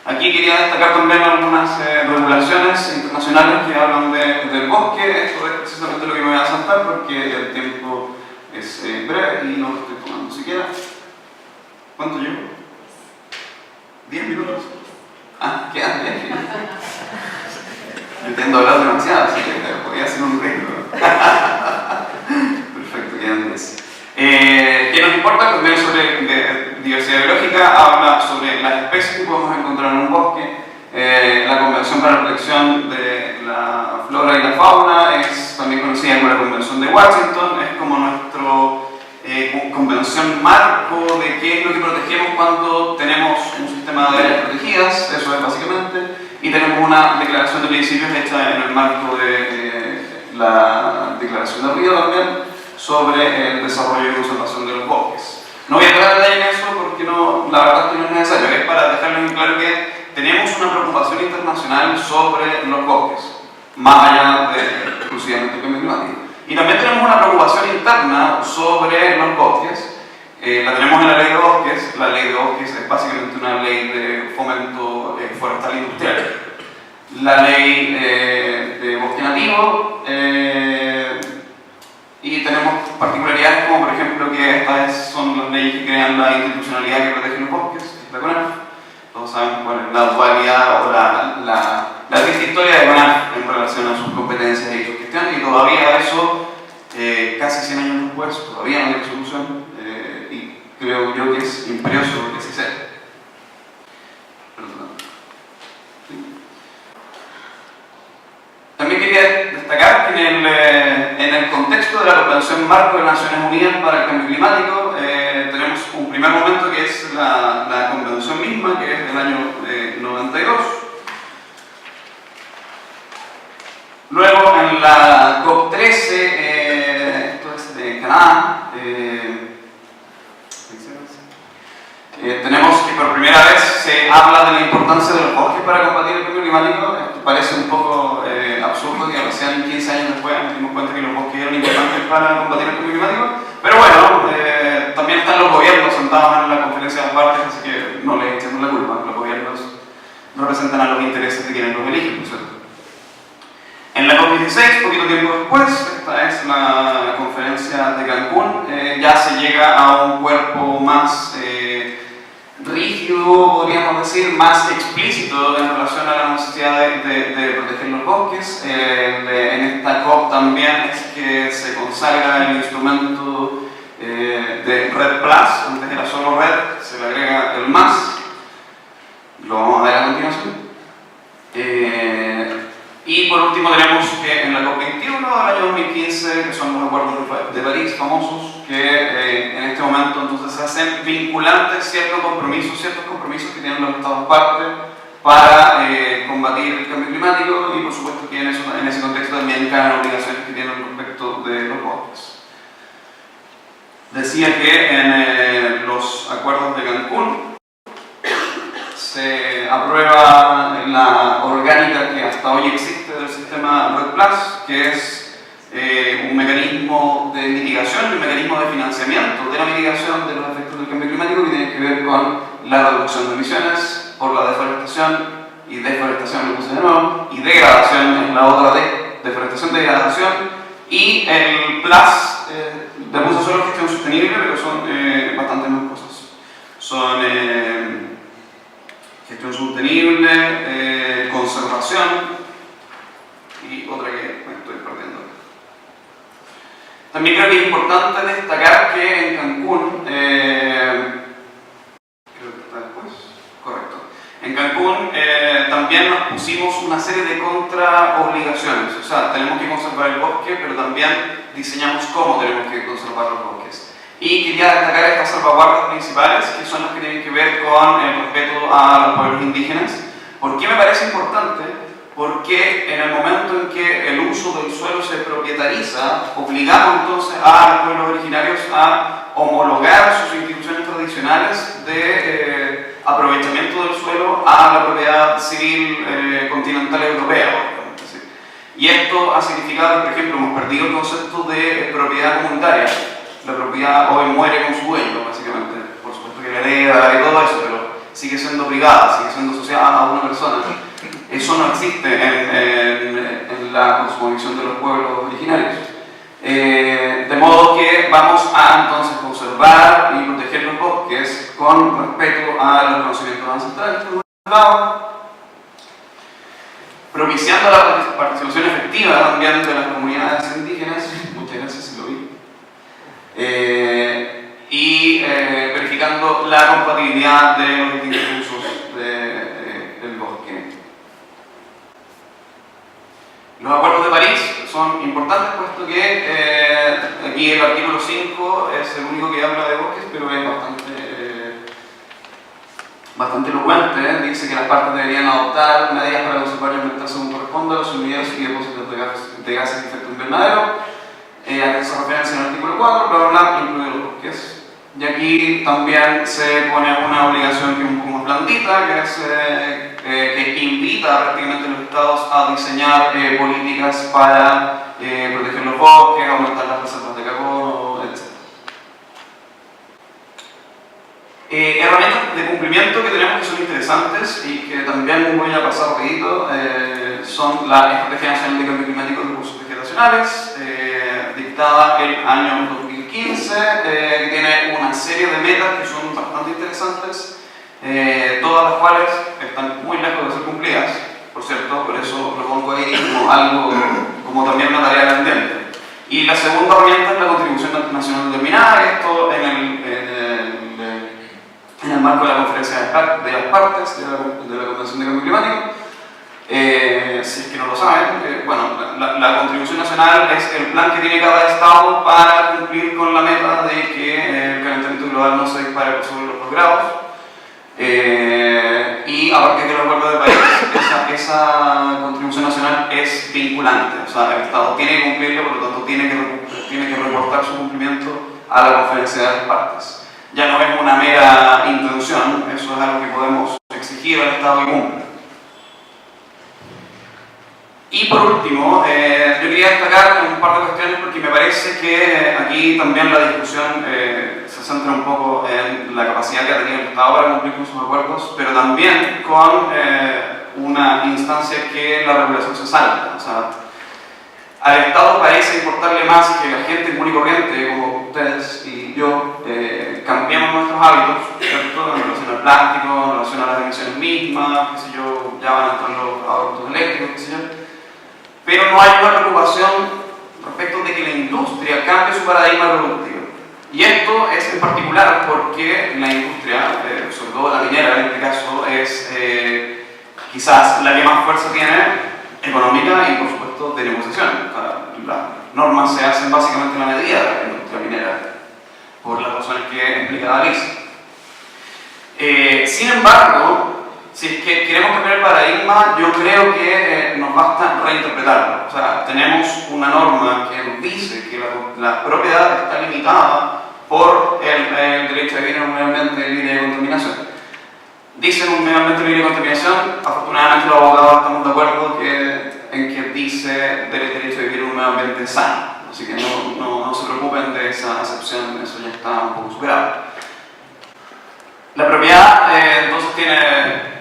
Aquí quería destacar también algunas regulaciones internacionales que hablan del bosque. Esto es precisamente lo que me voy a saltar porque el tiempo es breve y no lo estoy tomando siquiera. ¿Cuánto llevo? 10 minutos. Ah, quedan 10 minutos. Yo tiendo a hablar demasiado, así que podría hacer un riesgo. Perfecto, quedan 10. ¿Qué nos importa? También sobre diversidad biológica, habla sobre las especies que podemos encontrar en un bosque. La Convención para la Protección de la Flora y la Fauna es también conocida como la Convención de Washington, es como nuestro convención marco de qué es lo que protegemos cuando tenemos un sistema de áreas protegidas, eso es básicamente, y tenemos una declaración de principios hecha en el marco de la declaración de Río también sobre el desarrollo y conservación de los bosques. No voy a entrar en detalle en eso porque la verdad es que no es necesario, es para dejarles en claro que tenemos una preocupación internacional sobre los bosques, más allá de exclusivamente el cambio climático. Y también tenemos una preocupación interna sobre los bosques. La tenemos en la ley de bosques. La ley de bosques es básicamente una ley de fomento forestal industrial. La ley de bosque nativo. Y tenemos particularidades como por ejemplo que estas son las leyes que crean la institucionalidad que protege los bosques, que es la CONAF. Todos saben cuál es la dualidad o la triste historia de CONAF en relación a sus competencias y su gestión, y todavía eso, casi 100 años después, todavía no tiene solución, y creo yo que es imperioso que se sea. También quería destacar que en el contexto de la Convención Marco de las Naciones Unidas para el Cambio Climático tenemos un primer momento que es la convención misma, que es del año 92. Luego en la COP13, esto es de Canadá, por primera vez se habla de la importancia de los bosques para combatir el cambio climático. Esto parece un poco absurdo que recién 15 años después nos dimos cuenta que los bosques eran importantes para combatir el cambio climático, pero bueno, también están los gobiernos sentados en la conferencia de las partes, así que no les echemos la culpa. Los gobiernos representan a los intereses de quienes los eligen, ¿no es cierto? En la COP16, poquito tiempo después, esta es la conferencia de Cancún, ya se llega a un cuerpo más rígido, podríamos decir, más explícito en relación a la necesidad de proteger los bosques. En esta COP también es que se consagra el instrumento de REDD+, antes era solo REDD, se le agrega el más, lo vamos a ver a continuación. Y por último tenemos que en la COP21 del año 2015, que son los acuerdos de París famosos, que en este momento entonces se hacen vinculantes ciertos compromisos que tienen los Estados partes para combatir el cambio climático, y por supuesto que en ese contexto también caen obligaciones que tienen respecto de los bosques. Decía que en los acuerdos de Cancún se aprueba la orgánica que hasta hoy existe del sistema REDD+, que es un mecanismo de mitigación y un mecanismo de financiamiento de la mitigación de los efectos del cambio climático, que tiene que ver con la reducción de emisiones por la deforestación, y deforestación lo puse de nuevo, y degradación es la otra D, deforestación, degradación, y el PLAS, le puse solo gestión sostenible, pero son bastantes más cosas. Son gestión sostenible, conservación y otra que me estoy perdiendo. También creo que es importante destacar que en Cancún, creo que está después, correcto, en Cancún también nos pusimos una serie de contraobligaciones, o sea, tenemos que conservar el bosque, pero también diseñamos cómo tenemos que conservar los bosques. Y quería destacar estas salvaguardas principales, que son las que tienen que ver con el respeto a los pueblos indígenas. ¿Por qué me parece importante? Porque en el momento en que el uso del suelo se propietariza, obligamos entonces a los pueblos originarios a homologar sus instituciones tradicionales de aprovechamiento del suelo a la propiedad civil continental europea. Y esto ha significado, por ejemplo, hemos perdido el concepto de propiedad comunitaria. La propiedad hoy muere con su dueño, básicamente. Por supuesto que la hereda y todo eso, pero sigue siendo privada, sigue siendo asociada a una persona. Eso no existe en la cosmovisión de los pueblos originarios. De modo que vamos a entonces conservar y proteger los bosques con respeto a los conocimientos ancestrales, por un lado, propiciando la participación efectiva también de las comunidades indígenas. Muchas gracias, si lo vi. Y verificando la compatibilidad de los distintos usos del bosque. Los acuerdos de París son importantes, puesto que aquí el artículo 5 es el único que habla de bosques, pero es bastante elocuente. Dice que las partes deberían adoptar medidas para conservar y aumentar según corresponda los sumideros y depósitos de gases de efecto invernadero. A que se referencia en el artículo 4, bla, bla, bla, incluye los bosques. Y aquí también se pone una obligación que es un poco más blandita, que es que invita prácticamente a los estados a diseñar políticas para proteger los bosques, aumentar las reservas de carbono, etc. Herramientas de cumplimiento que tenemos que son interesantes y que también voy a pasar rapidito son la Estrategia Nacional de Cambio Climático de Recursos Vegetacionales, dictada el año 2015, que tiene una serie de metas que son bastante interesantes, todas las cuales están muy lejos de ser cumplidas, por cierto, por eso lo pongo ahí como algo, como también una tarea pendiente. Y la segunda herramienta es la contribución nacional determinada, esto en el marco de la conferencia de las partes de la Convención de Cambio Climático. Si es que no lo saben, bueno, la contribución nacional es el plan que tiene cada estado para cumplir con la meta de que el calentamiento global no se dispare por sobre los 2 grados. Y a partir del Acuerdo de París, esa contribución nacional es vinculante, o sea, el estado tiene que cumplirlo, por lo tanto tiene que reportar su cumplimiento a la conferencia de las partes. Ya no es una mera intención, eso es algo que podemos exigir al Estado que cumpla. Y por último, yo quería destacar un par de cuestiones porque me parece que aquí también la discusión se centra un poco en la capacidad que ha tenido el Estado para cumplir con sus acuerdos, pero también con una instancia que la regulación se salta. O sea, al Estado parece importarle más que la gente común y corriente, como ustedes y yo, cambiemos nuestros hábitos, ¿cierto? En relación al plástico, en relación a las emisiones mismas, qué sé yo, ya van a entrar los autos eléctricos, qué sé yo. Pero no hay una preocupación respecto de que la industria cambie su paradigma productivo. Y esto es en particular porque la industria, sobre todo la minera en este caso, es quizás la que más fuerza tiene económica y por supuesto de negociación. O sea, las normas se hacen básicamente en la medida de la industria minera, por las razones que explica Alice. Sin embargo, si es que queremos cambiar el paradigma, yo creo que nos basta reinterpretarlo. O sea, tenemos una norma que nos dice que la propiedad está limitada por el derecho a vivir en un medio ambiente libre de contaminación. Dicen un medio ambiente libre de contaminación, afortunadamente los abogados estamos de acuerdo en que dice del derecho a vivir en un medio ambiente sano. Así que no se preocupen de esa acepción, eso ya está un poco superado. La propiedad entonces tiene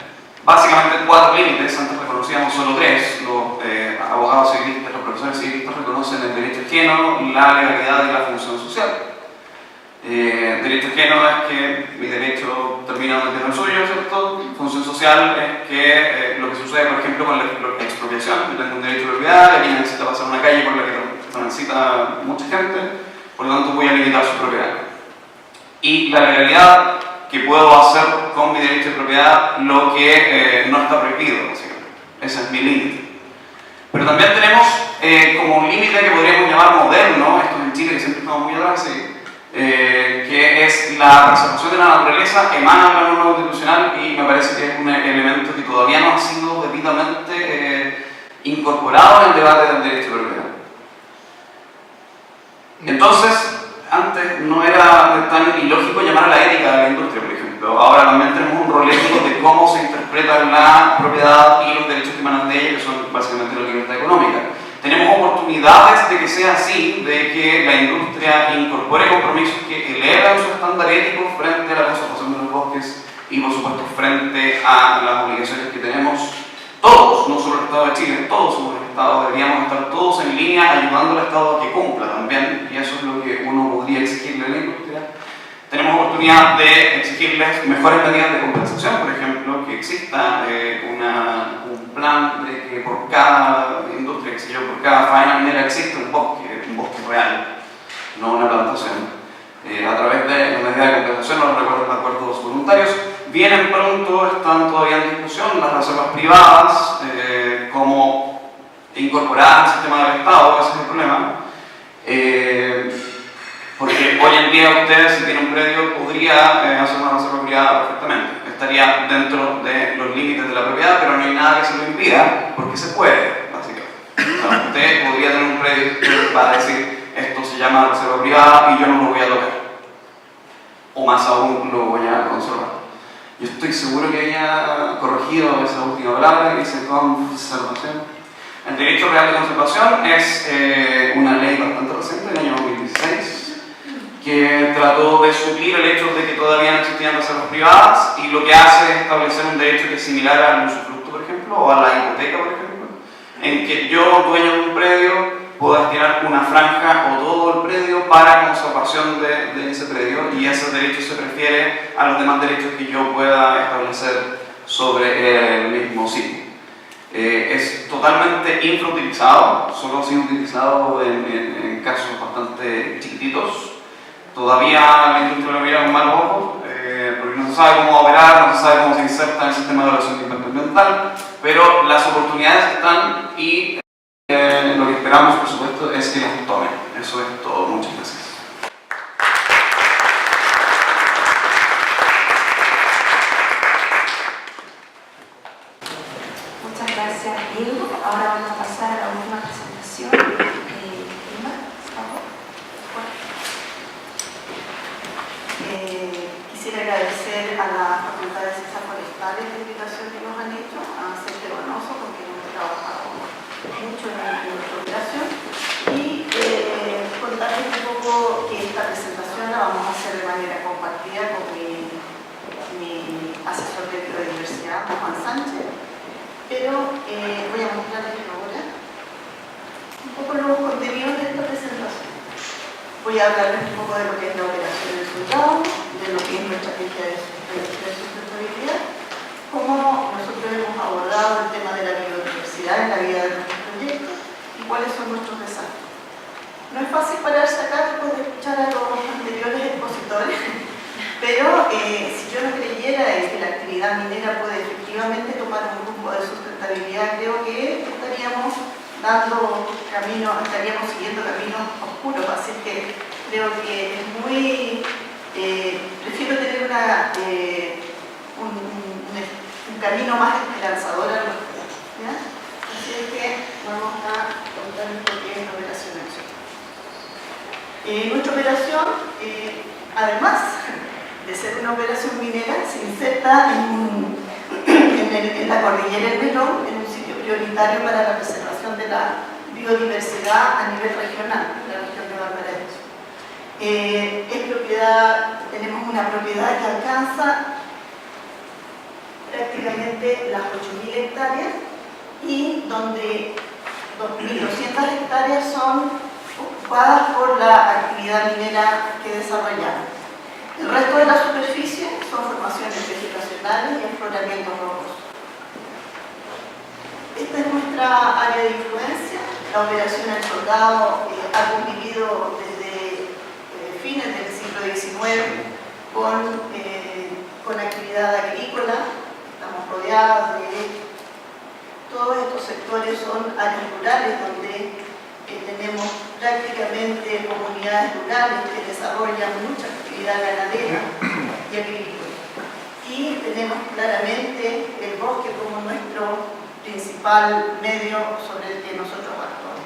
básicamente 4 límites, antes reconocíamos solo 3. Los abogados civilistas, los profesores civilistas reconocen el derecho ajeno, la legalidad y la función social. Derecho ajeno es que mi derecho termina donde tiene el suyo, ¿cierto? Función social es que lo que sucede, por ejemplo, con la expropiación. Yo tengo un derecho de propiedad y aquí necesita pasar una calle por la que transita mucha gente, por lo tanto voy a limitar su propiedad. Y la legalidad, que puedo hacer con mi derecho de propiedad lo que no está prohibido, básicamente. Ese es mi límite. Pero también tenemos como un límite que podríamos llamar moderno, esto en Chile que siempre estamos muy atrás, que es la preservación de la naturaleza, emana de la norma constitucional y me parece que es un elemento que todavía no ha sido debidamente incorporado en el debate del derecho de propiedad. Entonces, antes no era tan ilógico llamar a la ética de la industria, por ejemplo. Ahora también tenemos un rol ético de cómo se interpreta la propiedad y los derechos que emanan de ella, que son básicamente la libertad económica. Tenemos oportunidades de que sea así, de que la industria incorpore compromisos que elevan su estándar ético frente a la conservación de los bosques y, por supuesto, frente a las obligaciones que tenemos todos, no solo el Estado de Chile, todos somos el Estado, deberíamos estar todos en línea ayudando al Estado a que cumpla también, y eso es lo que uno podría exigirle a la industria. Tenemos oportunidad de exigirles mejores medidas de compensación, por ejemplo, que exista un plan de que por cada industria, por cada faena minera existe un bosque real, no una plantación. A través de la medida de compensación o los acuerdos voluntarios. Vienen pronto, están todavía en discusión las reservas privadas, como incorporadas al sistema del Estado, ese es el problema. Porque hoy en día usted, si tiene un predio, podría hacer una reserva privada perfectamente. Estaría dentro de los límites de la propiedad, pero no hay nada que se lo impida, porque se puede, básicamente. O sea, usted podría tener un predio para decir, esto se llama reserva privada y yo no lo voy a tocar. O más aún, lo voy a conservar. Yo estoy seguro que haya corregido esa última palabra que dice conservación. El derecho real de conservación es una ley bastante reciente, del año 2016, que trató de suplir el hecho de que todavía no existían reservas privadas y lo que hace es establecer un derecho que es similar al usufructo, por ejemplo, o a la hipoteca, por ejemplo, en que yo, dueño de un predio, puedo destinar una franja o todo el predio para conservación de ese predio y ese derecho se refiere a los demás derechos que yo pueda establecer sobre el mismo sitio. Es totalmente infrautilizado, solo ha sido utilizado en casos bastante chiquititos. Todavía la industria lo mira con malos ojos, porque no se sabe cómo operar, no se sabe cómo se inserta en el sistema de evaluación de impacto ambiental, pero las oportunidades están y lo que esperamos, por supuesto, es que las tomen. Eso es todo. Muchas gracias. Muchas gracias, Diego. Ahora vamos a pasar a la última presentación. Emma, por favor. agradecer a la Facultad de Ciencias Forestales la invitación que nos han hecho a Centro Bonoso, porque hemos trabajado mucho en nuestra operación, y contarles un poco que esta presentación la vamos a hacer de manera compartida con mi asesor de biodiversidad, Juan Sánchez, pero voy a mostrarles ahora un poco los contenidos de esta presentación. Voy a hablarles un poco de lo que es la operación del soldado, de lo que es nuestra estrategia de sustentabilidad, cómo nosotros hemos abordado el tema de la biodiversidad en la vida de nuestros proyectos y cuáles son nuestros desafíos. No es fácil pararse acá después de escuchar a los anteriores expositores, pero si yo no creyera en que la actividad minera puede efectivamente tomar un rumbo de sustentabilidad, creo que estaríamos siguiendo caminos oscuros, así que creo que es muy... prefiero tener un camino más esperanzador a los días, ¿ya? Así es que vamos a contarles por qué es la operación Acción. Nuestra operación, además de ser una operación minera, se inserta en la cordillera del Melón, en un sitio prioritario para la preservación de la biodiversidad a nivel regional, en la región de Valparaíso. Tenemos una propiedad que alcanza prácticamente las 8.000 hectáreas y donde 2.200 hectáreas son ocupadas por la actividad minera que desarrollamos. El resto de la superficie son formaciones vegetacionales y afloramientos rocosos. Esta es nuestra área de influencia. La operación El Soldado ha convivido desde fines del siglo XIX con actividad agrícola. Estamos rodeados de todos estos sectores, son áreas rurales donde tenemos prácticamente comunidades rurales que desarrollan mucha actividad ganadera y agrícola. Y tenemos claramente el bosque como nuestro principal medio sobre el que nosotros actuamos.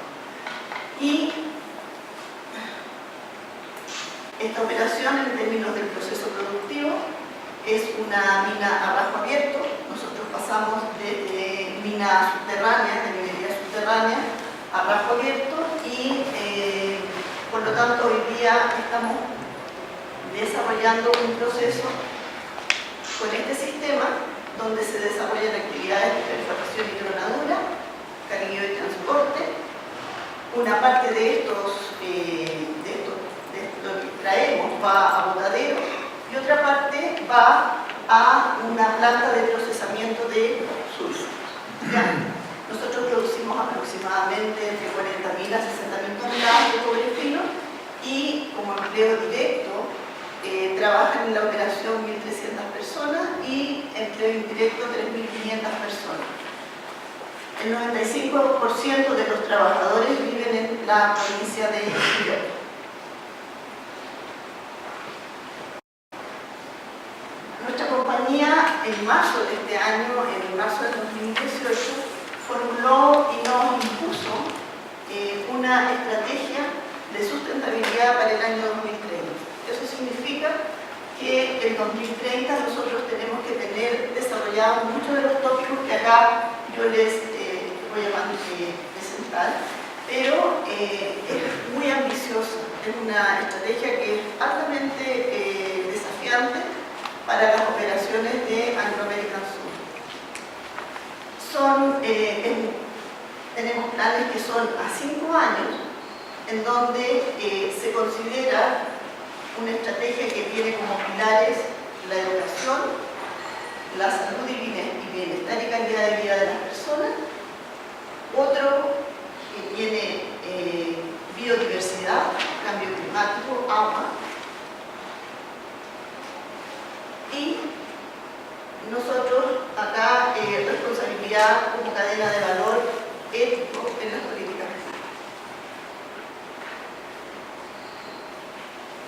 Y esta operación, en términos del proceso productivo, es una mina a bajo abierto. Nosotros pasamos de mina subterránea, de minería subterránea, a bajo abierto y por lo tanto hoy día estamos desarrollando un proceso con este sistema donde se desarrollan actividades de perforación y tronadura, cariño y transporte. Una parte de lo que traemos va a botadero y otra parte va a una planta de procesamiento de sulfos. Nosotros producimos aproximadamente entre 40.000 a 60.000 toneladas de cobre fino y como empleo directo trabajan en la operación 1.300 personas y empleo indirecto 3.500 personas. El 95% de los trabajadores viven en la provincia de Quillota. Nuestra compañía en marzo de este año, en marzo del 2018, formuló y nos impuso una estrategia de sustentabilidad para el año 2030. Eso significa que en 2030 nosotros tenemos que tener desarrollados muchos de los tópicos que acá yo les voy a presentar, pero es muy ambiciosa, es una estrategia que es altamente desafiante para las operaciones de Anglo American Sur. Tenemos planes que son a 5 años, en donde se considera una estrategia que tiene como pilares la educación, la salud y bienestar y calidad de vida de las personas. Otro que tiene biodiversidad, cambio climático, agua. Y nosotros acá responsabilidad como cadena de valor ético en las políticas.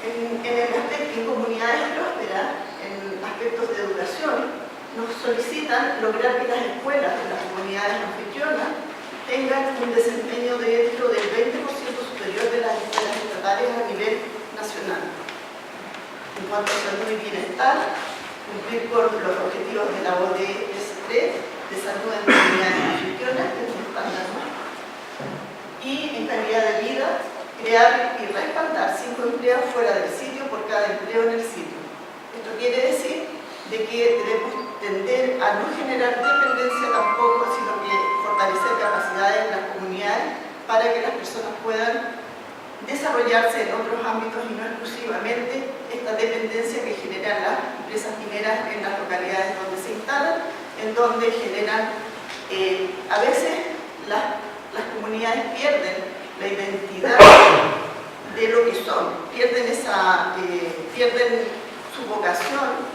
En el aspecto de comunidades prósperas, en aspectos de educación, nos solicitan lograr que las escuelas de las comunidades anfitrionas tengan un desempeño dentro del 20% superior de las escuelas estatales a nivel nacional. En cuanto a salud y bienestar, cumplir con los objetivos de la ODS 3 de salud en comunidades anfitrionas, que es un estándar más. Y en calidad de vida, crear y respaldar 5 empleos fuera del sitio por cada empleo en el sitio. Esto quiere decir de que debemos tender a no generar dependencia tampoco, sino que fortalecer capacidades en las comunidades para que las personas puedan desarrollarse en otros ámbitos y no exclusivamente esta dependencia que generan las empresas mineras en las localidades donde se instalan, en donde generan, a veces las comunidades pierden la identidad de lo que son, pierden su vocación,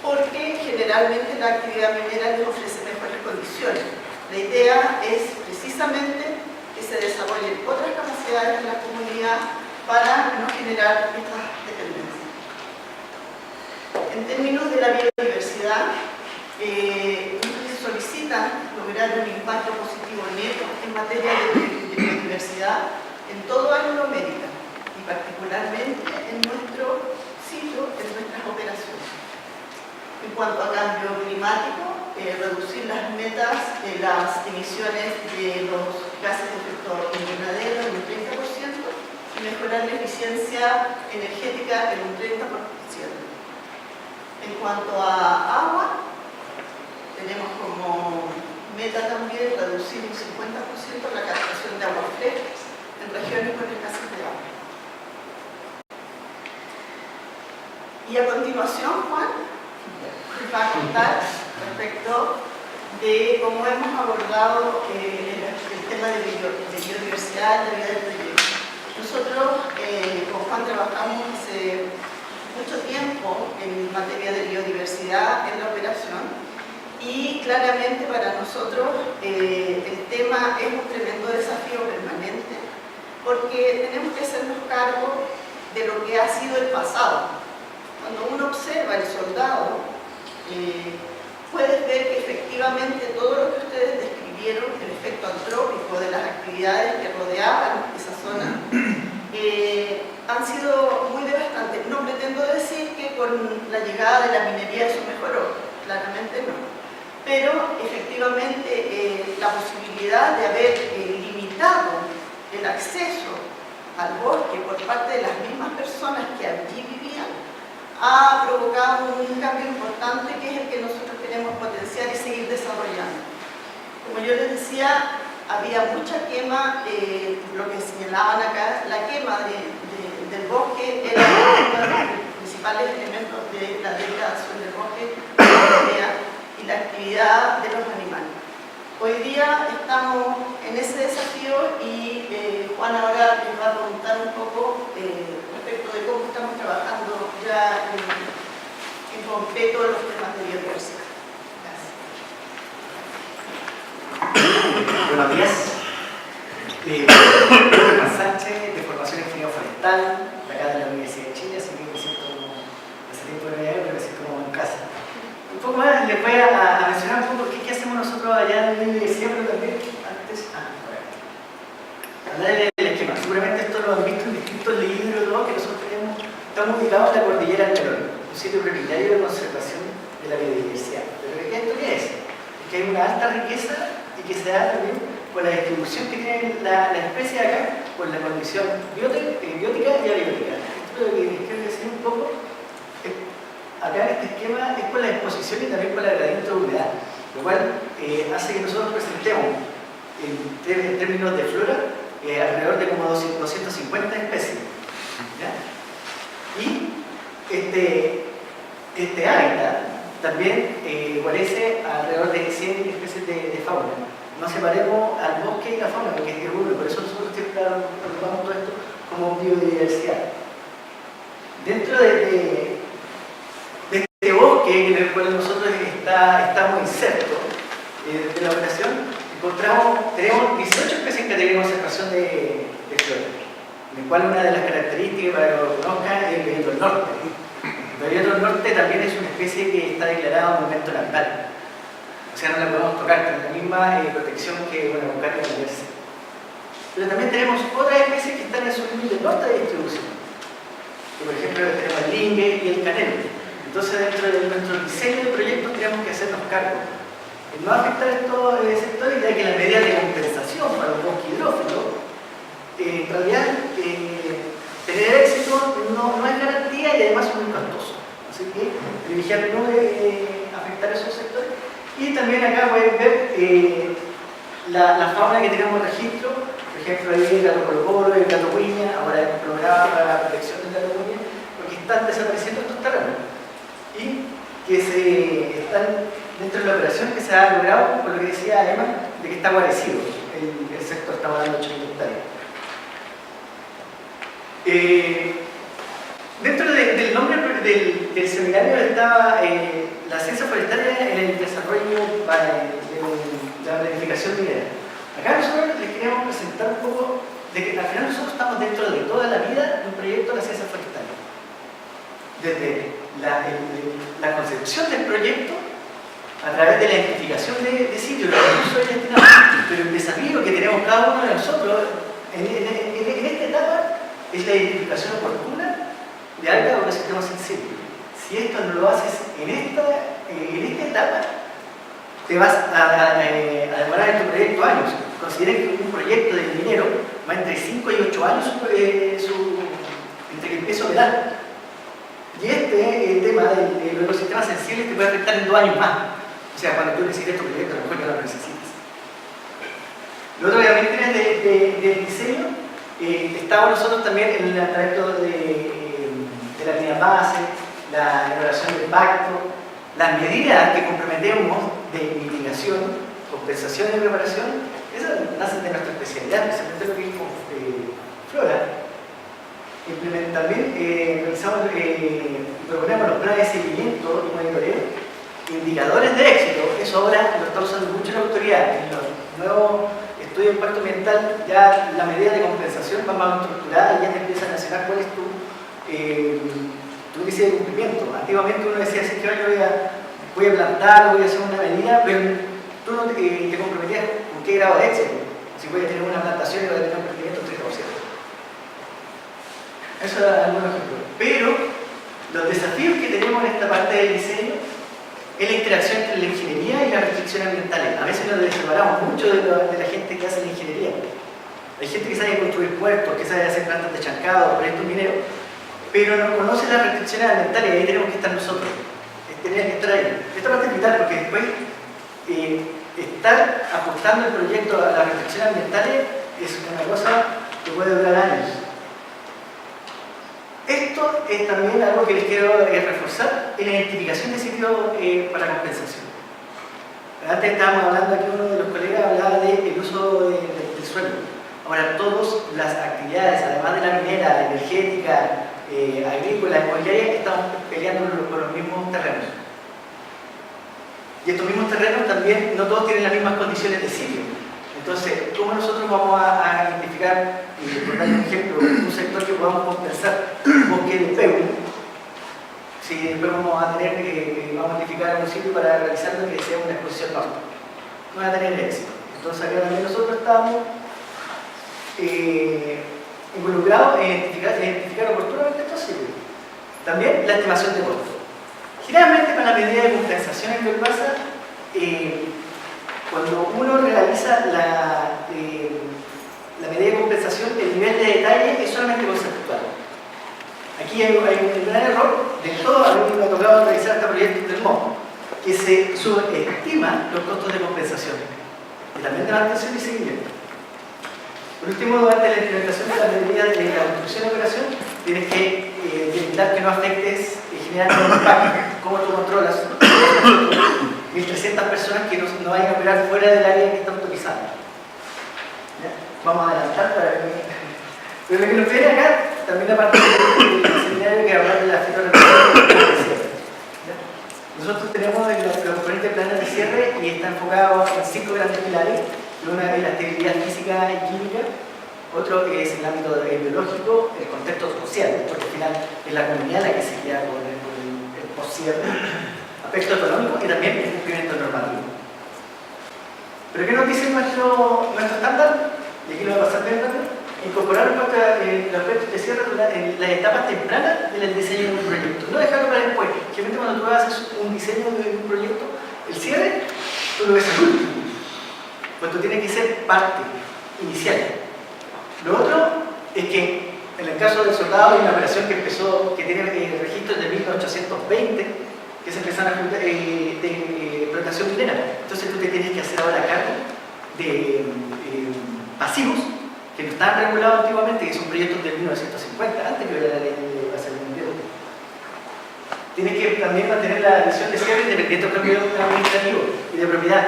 porque generalmente la actividad minera les ofrece mejores condiciones. La idea es precisamente que se desarrollen otras capacidades en la comunidad para no generar estas dependencias. En términos de la biodiversidad, se solicita lograr un impacto positivo neto en materia de biodiversidad en todo Angloamérica y particularmente en nuestro sitio, en nuestras operaciones. En cuanto a cambio climático, reducir las metas de las emisiones de los gases de efecto invernadero en un 30% y mejorar la eficiencia energética en un 30%. En cuanto a agua, tenemos como meta también reducir un 50% la captación de agua fresca en regiones con escasez de agua. Y a continuación, Juan les va a contar respecto de cómo hemos abordado el tema de biodiversidad en la vida del proyecto. Nosotros con Juan trabajamos hace mucho tiempo en materia de biodiversidad en la operación y claramente para nosotros el tema es un tremendo desafío permanente porque tenemos que hacernos cargo de lo que ha sido el pasado. Cuando uno observa el soldado, puedes ver que efectivamente todo lo que ustedes describieron, el efecto antrópico de las actividades que rodeaban esa zona, han sido muy devastantes. No pretendo decir que con la llegada de la minería eso mejoró, claramente no. Pero efectivamente la posibilidad de haber limitado el acceso al bosque por parte de las mismas personas que allí vivían ha provocado un cambio importante que es el que nosotros queremos potenciar y seguir desarrollando. Como yo les decía, había mucha quema, lo que señalaban acá, la quema del bosque era uno de los principales elementos de la degradación del bosque y la actividad de los animales. Hoy día estamos en ese desafío y Juan ahora les va a contar un poco respecto de cómo estamos trabajando ya en concreto los temas de biodiversidad. Gracias. Buenos días. Juan Sánchez, de formación en ingeniería forestal, de acá de la Universidad de Chile, así que me siento como hace tiempo de pero me siento como en casa. Un poco más les voy a mencionar un poco qué hacemos nosotros allá en la universidad, pero también antes. Hablar del esquema. Seguramente esto lo han visto en distintos libros, ¿no? Que nosotros estamos ubicados en la cordillera del Melón, un sitio prioritario de conservación de la biodiversidad. Pero ¿esto qué es? Es que hay una alta riqueza y que se da también por la distribución que tienen la especie acá, por la condición biótica y abiótica. Esto es lo que quiero decir un poco. Acá en este esquema es por la exposición y también por la gradiente de humedad, lo cual hace que nosotros presentemos en términos de flora alrededor de como 250 especies. ¿Ya? Y este hábitat también igualece alrededor de 100 especies de fauna. No separemos al bosque y la fauna, porque es irregular, por eso nosotros siempre agrupamos todo esto como biodiversidad. Dentro de este bosque en el cual nosotros estamos insertos de la operación, tenemos 18 especies en categoría de conservación de flora, en el cual una de las características para que lo conozcan es el velloto del norte. El velloto del norte también es una especie que está declarada monumento natural, o sea, no la podemos tocar, tiene la misma protección que una araucaria universal. Pero también tenemos otras especies que están en su límite norte de distribución. Por ejemplo, tenemos el lingue y el canelo. Entonces, dentro de nuestro diseño de proyectos tenemos que hacernos cargo. No afectar estos sectores, ya que las medidas de compensación para los bosques hidrófilos, en realidad, tener éxito no es garantía y además es muy costoso. Así que privilegiar no afectar esos sectores. Y también acá pueden ver la fauna que tenemos en registro. Por ejemplo, ahí el gato colocolo, el gato huiña, ahora hay un programa para la protección del gato huiña, porque están desapareciendo estos terrenos. Y que están dentro de la operación que se ha logrado, por lo que decía Emma, de que está guarecido el sector, estamos hablando de 8.000 hectáreas. Dentro del nombre del seminario estaba la ciencia forestaria en el desarrollo de la planificación minera. Acá nosotros les queríamos presentar un poco de que al final nosotros estamos dentro de toda la vida de un proyecto de la ciencia forestaria. Desde la concepción del proyecto, a través de la identificación de sitios, los recursos destinados, pero el desafío que tenemos cada uno de nosotros en esta etapa es la identificación oportuna de algas o ecosistemas sensibles. Si esto no lo haces en esta etapa, te vas a demorar en tu proyecto años. Consideren que un proyecto de minero va entre 5 y 8 años entre que empieza a operar. Y el tema de los ecosistemas sensibles te puede afectar en 2 años más. O sea, cuando tú necesites tu proyecto, a lo mejor ya no lo necesitas. Lo otro obviamente es del diseño. Estamos nosotros también en el aspecto de la línea base, la elaboración del pacto, las medidas que comprometemos de mitigación, compensación y reparación, esas nacen de nuestra especialidad, especialmente lo que es flora. También realizamos y proponemos los planes de seguimiento y monitoreo, indicadores de éxito. Eso ahora lo está usando mucho la autoridad. En los nuevos estudios de impacto ambiental, ya la medida de compensación va más estructurada y ya te empiezan a mencionar cuál es tu índice de cumplimiento. Antiguamente uno decía, si que yo voy a plantar, voy a hacer una medida, pero tú no te comprometías con qué grado de éxito. Si voy a tener una plantación y voy a tener un cumplimiento del 30%. Eso es algún ejemplo. Pero los desafíos que tenemos en esta parte del diseño es la interacción entre la ingeniería y las restricciones ambientales. A veces nos separamos mucho de la gente que hace la ingeniería. Hay gente que sabe construir puertos, que sabe hacer plantas de chancado, proyectos mineros, pero no conoce las restricciones ambientales y ahí tenemos que estar nosotros. Tenemos que estar ahí. Esta parte es vital porque después estar ajustando el proyecto a las restricciones ambientales es una cosa que puede durar años. Esto es también algo que les quiero reforzar en la identificación de sitios para compensación. Antes estábamos hablando aquí, uno de los colegas hablaba del uso del suelo. Ahora, todas las actividades, además de la minera, la energética, agrícola, inmobiliaria, estamos peleando por los mismos terrenos. Y estos mismos terrenos también no todos tienen las mismas condiciones de sitio. Entonces, ¿cómo nosotros vamos a identificar, por dar un ejemplo, un sector que podamos compensar un bosque de peumo? Si después vamos a tener vamos a identificar un sitio para realizar lo que sea una exposición norte. No va a tener éxito. Entonces, acá también nosotros estamos involucrados en identificar oportunamente estos sitios. También la estimación de costos. Generalmente, con la medida de compensación en que pasa, cuando uno realiza la medida de compensación, el nivel de detalle es solamente conceptual. Aquí hay un gran error de todo. A mí me ha tocado realizar este proyecto del MOB, que se subestima los costos de compensación y también de mantención y seguimiento. Por último, durante la implementación de la medida de la construcción y operación, tienes que evitar que no afectes generando un impacto. ¿Cómo tú controlas 1.300 personas que no vayan a operar fuera del área que está autorizada? ¿Ya? Vamos a adelantar para que... Pero lo que nos viene acá, también la parte del seminario que habla de la fitoreguulación de cierre. Nosotros tenemos el componente de planes de cierre y está enfocado en 5 grandes pilares. Una es la estabilidad física y química, otro es el ámbito biológico, el contexto social, porque al final es la comunidad la que se queda con el post-cierre, aspecto económico y también el cumplimiento normativo. ¿Pero qué nos dice nuestro estándar? Y aquí lo voy a pasar bien rápido. Incorporar un pacto los aspectos de cierre en las etapas tempranas del diseño de un proyecto. No dejarlo para después. Generalmente cuando tú haces un diseño de un proyecto, el cierre, tú lo ves al último. Pues tú tienes que ser parte inicial. Lo otro es que en el caso del soldado hay una operación que empezó, que tiene registros de 1820, que se empezaron de explotación minera. Entonces tú te tienes que hacer ahora cargo de pasivos que no estaban regulados antiguamente, que son proyectos del 1950, antes que hubiera la ley de base mundial. Tienes que también mantener la visión de cierre independiente del cambio administrativo y de propiedad.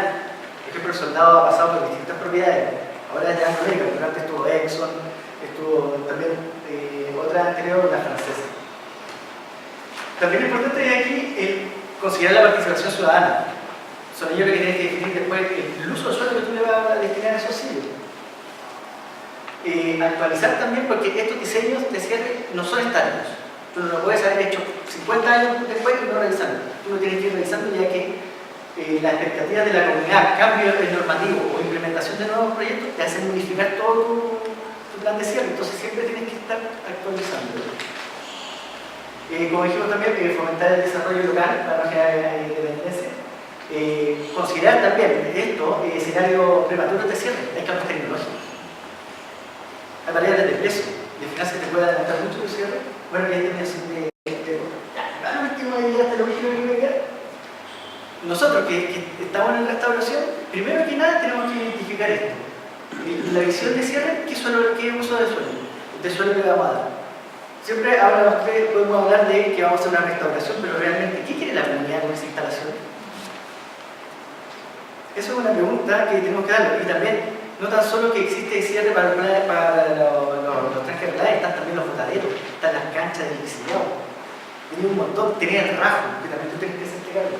Por ejemplo, el soldado ha pasado por distintas propiedades. Ahora ya no hay, pero antes estuvo Exxon, estuvo también otra anterior, la francesa. También es importante aquí el considerar la participación ciudadana. Son ellos los que tienen que definir después el uso del suelo que tú le vas a destinar a esos sitios. Actualizar también, porque estos diseños de cierre no son estáticos. Tú no lo puedes haber hecho 50 años después y no revisarlo. Tú lo tienes que ir revisando, ya que las expectativas de la comunidad, cambio normativo o implementación de nuevos proyectos te hacen modificar todo tu plan de cierre. Entonces siempre tienes que estar actualizando. Como dijimos también, fomentar el desarrollo local para no generar dependencia. Considerar también esto, escenarios prematuros de cierre, hay cambios tecnológicos. Hay variables de precio, de finanzas te puede adelantar mucho el cierre. Bueno, ya tienes nosotros que estamos en restauración, primero que nada tenemos que identificar esto. La visión de cierre, ¿qué uso de suelo? De suelo le vamos a dar. Siempre ahora podemos hablar de que vamos a hacer una restauración, pero realmente, ¿qué quiere la comunidad con esa instalación? Eso es una pregunta que tenemos que darle. Y también, no tan solo que existe cierre para los trajes reglados, están también los botaderos, están las canchas de electricidad. Tiene un montón, tenía el rajo, que también tú tienes que certificarlo.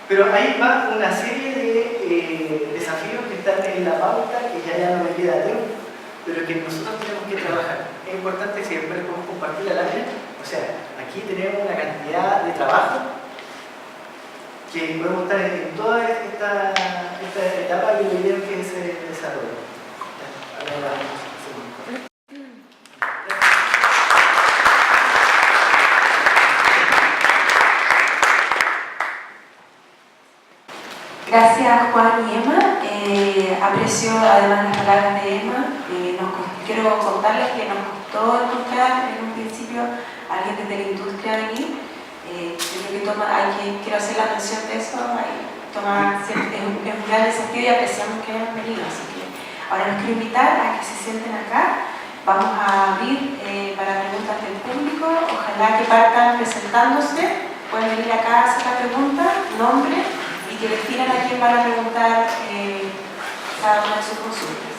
Pero ahí va una serie de desafíos que están en la pauta, que ya no me queda tiempo, pero que nosotros tenemos que trabajar. Es importante que siempre podemos compartir la lámina. O sea, aquí tenemos una cantidad de trabajo que podemos estar en toda esta etapa y el que se desarrolla. Gracias Juan y Emma. Aprecio además las palabras de Emma. Quiero contarles que nos costó encontrar en un principio a alguien desde la industria venir. Yo creo que quiero hacer la mención de eso. Es un gran desafío y apreciamos que hayan venido. Así que ahora los quiero invitar a que se sienten acá. Vamos a abrir para preguntas del público. Ojalá que partan presentándose. Pueden venir acá a hacer la pregunta, nombre, y que definan a quién van a preguntar cada una de sus consultas.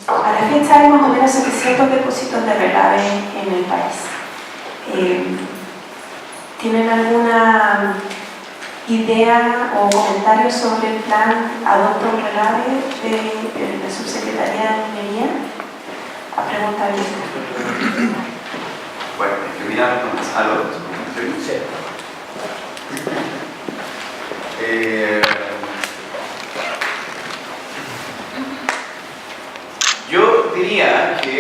A la fecha hay más o menos 700 depósitos de relave en el país. ¿Tienen alguna idea o comentario sobre el plan Adopta un Relave de la Subsecretaría de Minería? A pregunta abierta. Bueno, hay que mirar a los yo diría que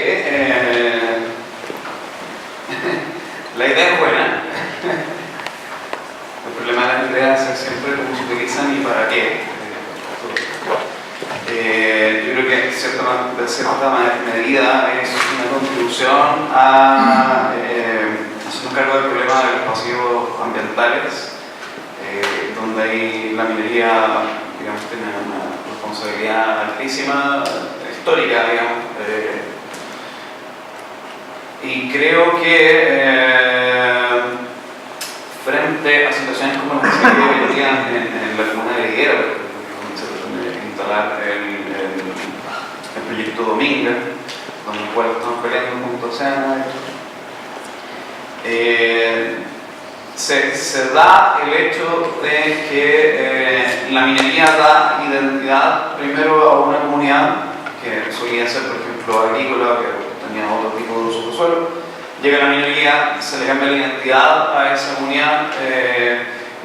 la idea es buena. El problema de las ideas es siempre cómo se utilizan y para qué. Yo creo que de cierta medida es una contribución a hacernos cargo del problema de los pasivos ambientales, donde ahí la minería, digamos, tiene una responsabilidad altísima, histórica, digamos. Y creo que frente a situaciones como las que se vivían en la comuna de Higuera, donde se pretende instalar el proyecto Dominga, donde el cual estamos peleando junto a Oceana, se da el hecho de que la minería da identidad primero a una comunidad que solía ser, por ejemplo, agrícola, que tenía otro tipo de uso de suelo. Llega la minería, se le cambia la identidad a esa comunidad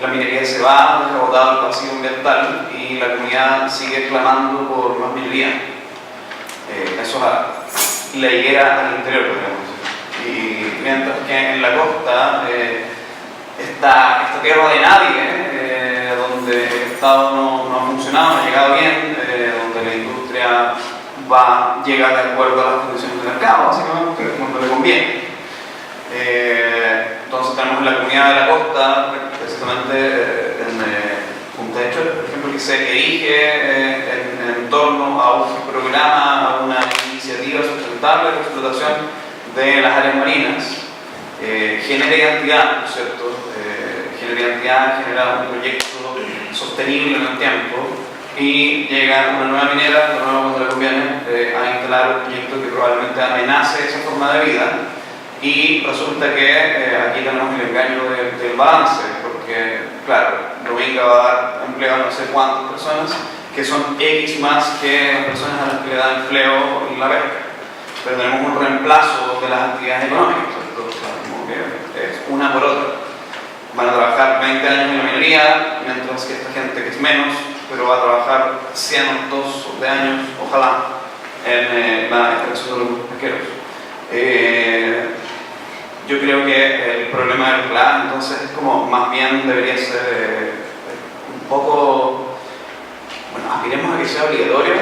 la minería se va, deja botado el vacío ambiental y la comunidad sigue clamando por más minería. Eso es la higuera al interior, podríamos decir. Y mientras que en la costa, esta tierra de nadie, donde el Estado no ha funcionado, no ha llegado bien, donde la industria llega de acuerdo a las condiciones del mercado, básicamente, cuando le conviene. Entonces tenemos la comunidad de la costa, precisamente en Punta de Chor, por ejemplo, que se erige en torno a un programa, a una iniciativa sustentable de explotación de las áreas marinas. Genera identidad, ¿no es cierto? Genera identidad, genera un proyecto sostenible en el tiempo y llega una nueva minera, de nuevo cuando le conviene, a instalar un proyecto que probablemente amenace esa forma de vida. Y resulta que aquí tenemos el engaño del balance, porque, claro, Dominga va a dar empleo a no sé cuántas personas, que son X más que las personas a las que le da empleo en la pesca. Pero tenemos un reemplazo de las actividades económicas, entonces, como que es una por otra. Van a trabajar 20 años en la minería, mientras que esta gente que es menos, pero va a trabajar cientos de años, ojalá, en la extracción de los pesqueros. Yo creo que el problema del plan, entonces, es como más bien debería ser un poco, bueno, aspiremos a que sea obligatorio,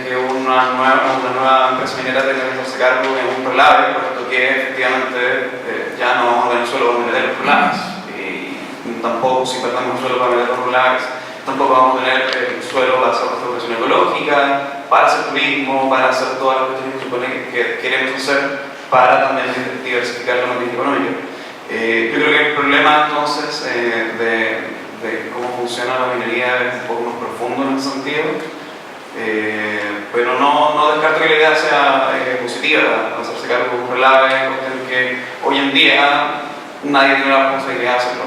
que una nueva empresa minera tenga que hacerse cargo de un relave, puesto que efectivamente ya no vamos a tener suelo para meter los relaves, y tampoco, si perdemos suelo para meter los relaves, tampoco vamos a tener suelo para hacer restauración ecológica, para hacer turismo, para hacer todas las cuestiones que supone que queremos hacer, para también diversificar la matriz económica. Yo creo que el problema entonces de cómo funciona la minería es un poco más profundo en ese sentido, pero no descarto que la idea sea positiva, hacerse cargo de un relave que hoy en día nadie tiene la responsabilidad de hacerlo,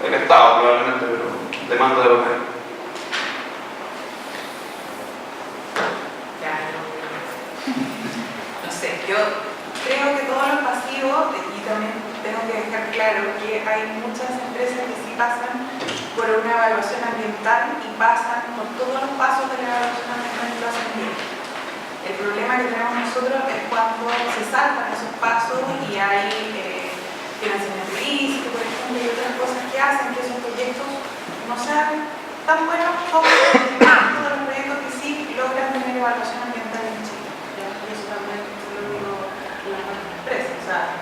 el Estado probablemente, pero demanda de papel. No sé, yo creo que todos los pasivos, y también tengo que dejar claro que hay muchas empresas que sí pasan por una evaluación ambiental y pasan por todos los pasos de la evaluación ambiental y lo hacen bien. El problema que tenemos nosotros es cuando se saltan esos pasos y hay financiamiento ilícito, por ejemplo, y otras cosas que hacen que esos proyectos no sean tan buenos como todos los proyectos que sí logran tener evaluación ambiental en Chile. Y eso también lo digo en las empresas. O sea,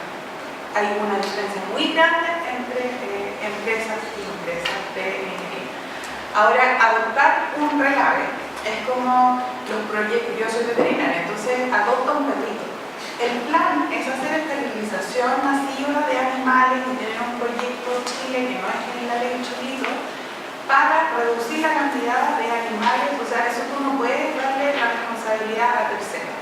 hay una diferencia muy grande entre empresas y empresas de minería. Ahora, adoptar un relave es como los proyectos. Yo soy veterinaria, entonces adopta un perrito. El plan es hacer esterilización masiva de animales y tener un proyecto Chile que no es en la ley Cholito para reducir la cantidad de animales. O sea, eso tú no puedes darle la responsabilidad a terceros.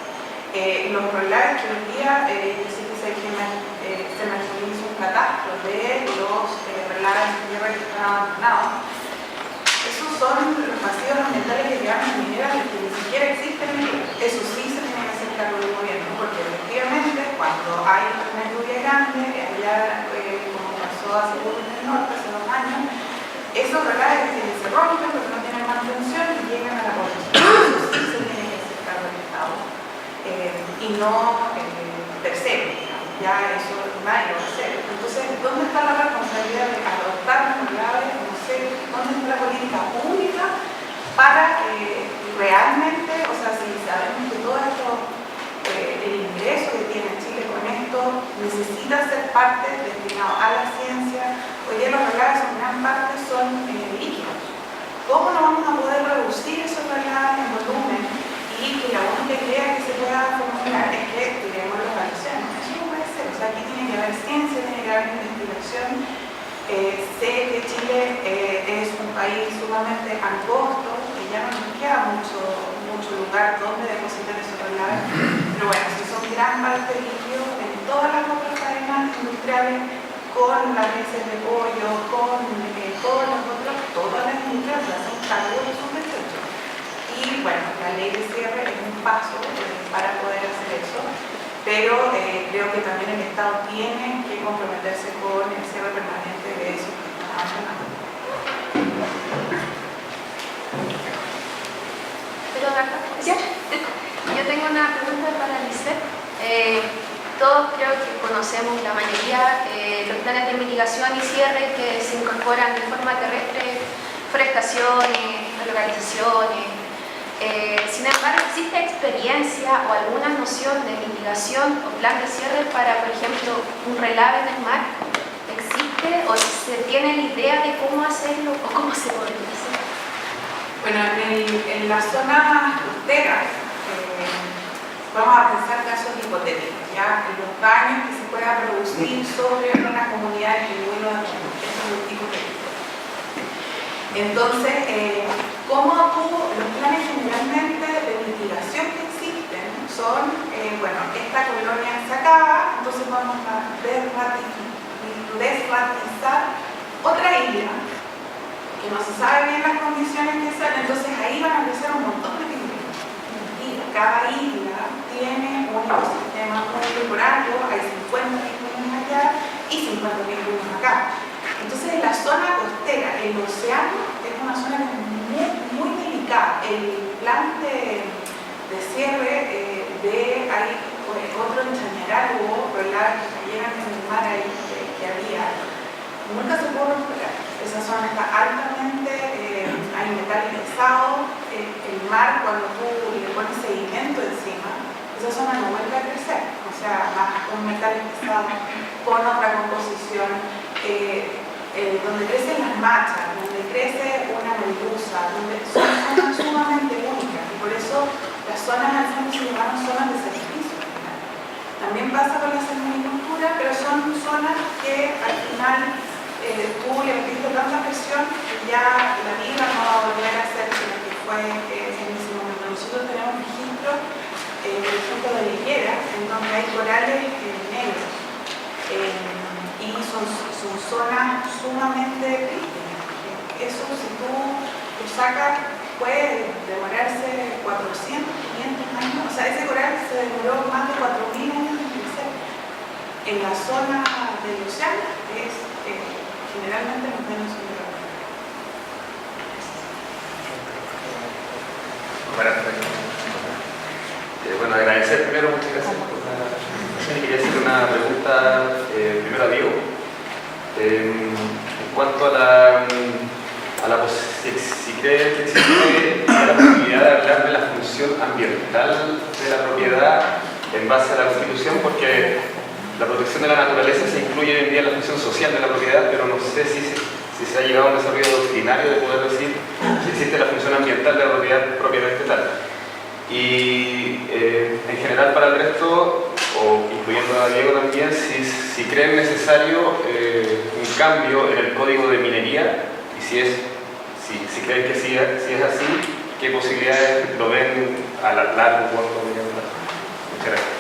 Los relaves que hoy día, yo sé que se me hizo un catastro de los relaves de tierra que están abandonados. Esos son los pasivos ambientales que llevan las mineras que ni siquiera existen en ellos. Eso sí se tiene que hacer cargo del gobierno, porque efectivamente cuando hay una lluvia grande, allá como pasó hace poco en el norte, hace 2 años, esos relaves se rompen porque no tienen mantención y llegan a la población. Eso sí se tiene que hacer cargo del Estado. Y no tercero, ya eso nadie lo va a hacer. Entonces, ¿dónde está la responsabilidad de adoptar los relaves? No sé, ¿dónde está la política pública para realmente, o sea, si sabemos que todo esto, el ingreso que tiene Chile con esto necesita ser parte destinado a la ciencia? Hoy día los relaves en gran parte son líquidos. ¿Cómo no vamos a poder reducir esos relaves en volumen y que la única idea que se pueda formular es que tiremos los océanos? Eso no puede ser. O sea, aquí tiene que haber ciencia, tiene que haber investigación. Sé que Chile es un país sumamente angosto, que ya no nos queda mucho lugar donde depositar esos relaves, pero bueno, si son gran parte líquidos en todas las otras cadenas industriales, con las reses de pollo, con todas las industrias se hacen cargo de sus desechos. Y bueno, la ley de cierre es un paso para poder hacer eso, pero creo que también el Estado tiene que comprometerse con el cierre permanente de esos que están abandonando. ¿Pero acá? ¿Sí? Yo tengo una pregunta para Lisbeth. Todos creo que conocemos la mayoría los planes de mitigación y cierre que se incorporan de forma terrestre, forestaciones, relocalizaciones. Sin embargo, ¿existe experiencia o alguna noción de mitigación o plan de cierre para, por ejemplo, un relave en el mar? ¿Existe o se tiene la idea de cómo hacerlo o cómo se podría hacer? Bueno, en la zona costera, vamos a pensar casos hipotéticos, ¿ya? Los daños que se puedan producir sobre una comunidad de pingüinos, eso es un hipotético. Entonces, los planes generalmente de mitigación que existen son, bueno, esta colonia se acaba, entonces vamos a desratizar otra isla, que no se sabe bien las condiciones que son, entonces ahí van a crecer un montón de pingüinos. Y cada isla tiene un ecosistema muy temporario, hay 50 pingüinos allá y 50 pingüinos acá. Entonces, en la zona costera, el océano es una zona muy delicada. El plan de cierre hay otro en Chañaral, hubo relaves que cayeron en el mar ahí que había. Nunca se pudo recuperar. Esa zona está altamente, hay metal pesado. El mar, cuando tú le pones sedimento encima, esa zona no vuelve a crecer. O sea, más un metal pesado con otra composición. Donde crecen las machas, donde crece una medusa, donde son zonas sumamente únicas y por eso las zonas al fondo se llaman zonas de sacrificio. También pasa con la salmonicultura, pero son zonas que al final tú le metiste tanta presión que ya la vida no va a volver a ser lo que fue en ese momento. Nosotros tenemos registros, por ejemplo, de Liguera, en donde hay corales negros. Y son zonas sumamente críticas. Eso, si tú lo sacas, puede demorarse 400, 500 años. O sea, ese coral se demoró más de 4.000 años en crecer. En la zona del océano es generalmente los menos superiores. Bueno, agradecer primero, muchas gracias por la presentación. Quería hacer una pregunta primero a Diego. En cuanto a si creen que existe la posibilidad de hablar de la función ambiental de la propiedad en base a la Constitución, porque la protección de la naturaleza se incluye hoy en día en la función social de la propiedad, pero no sé si se ha llegado a un desarrollo doctrinario de poder decir si existe la función ambiental de la propiedad propiamente tal. Y en general para el resto, o incluyendo a Diego también, si creen necesario un cambio en el código de minería, y si creen que sí es así, ¿qué posibilidades lo ven a largo, corto, mediano plazo? Muchas gracias.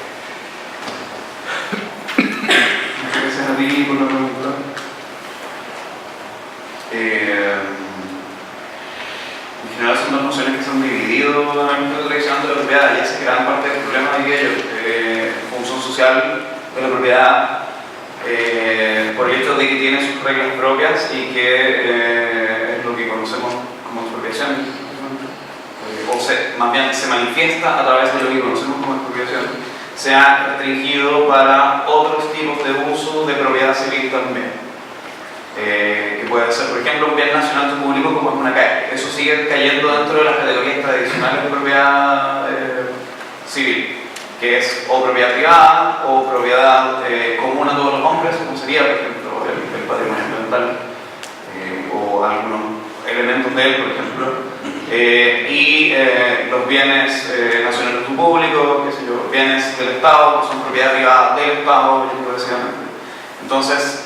Muchas gracias a ti por la pregunta. En general son dos nociones que se han dividido en el ámbito tradicional de la propiedad, y ese es gran parte del problema de ello, función social de la propiedad, por el hecho de que tiene sus reglas propias y que es lo que conocemos como expropiación, más bien se manifiesta a través de lo que conocemos como expropiación, se ha restringido para otros tipos de uso de propiedad civil también. Que puede ser, por ejemplo, un bien nacional público como es una calle. Eso sigue cayendo dentro de las categorías tradicionales de propiedad civil, que es o propiedad privada o propiedad común a todos los hombres, como sería, por ejemplo, el patrimonio ambiental o algunos elementos de él, por ejemplo, y los bienes nacionales públicos, qué sé yo, bienes del Estado, que son propiedad privada del Estado, progresivamente. Entonces,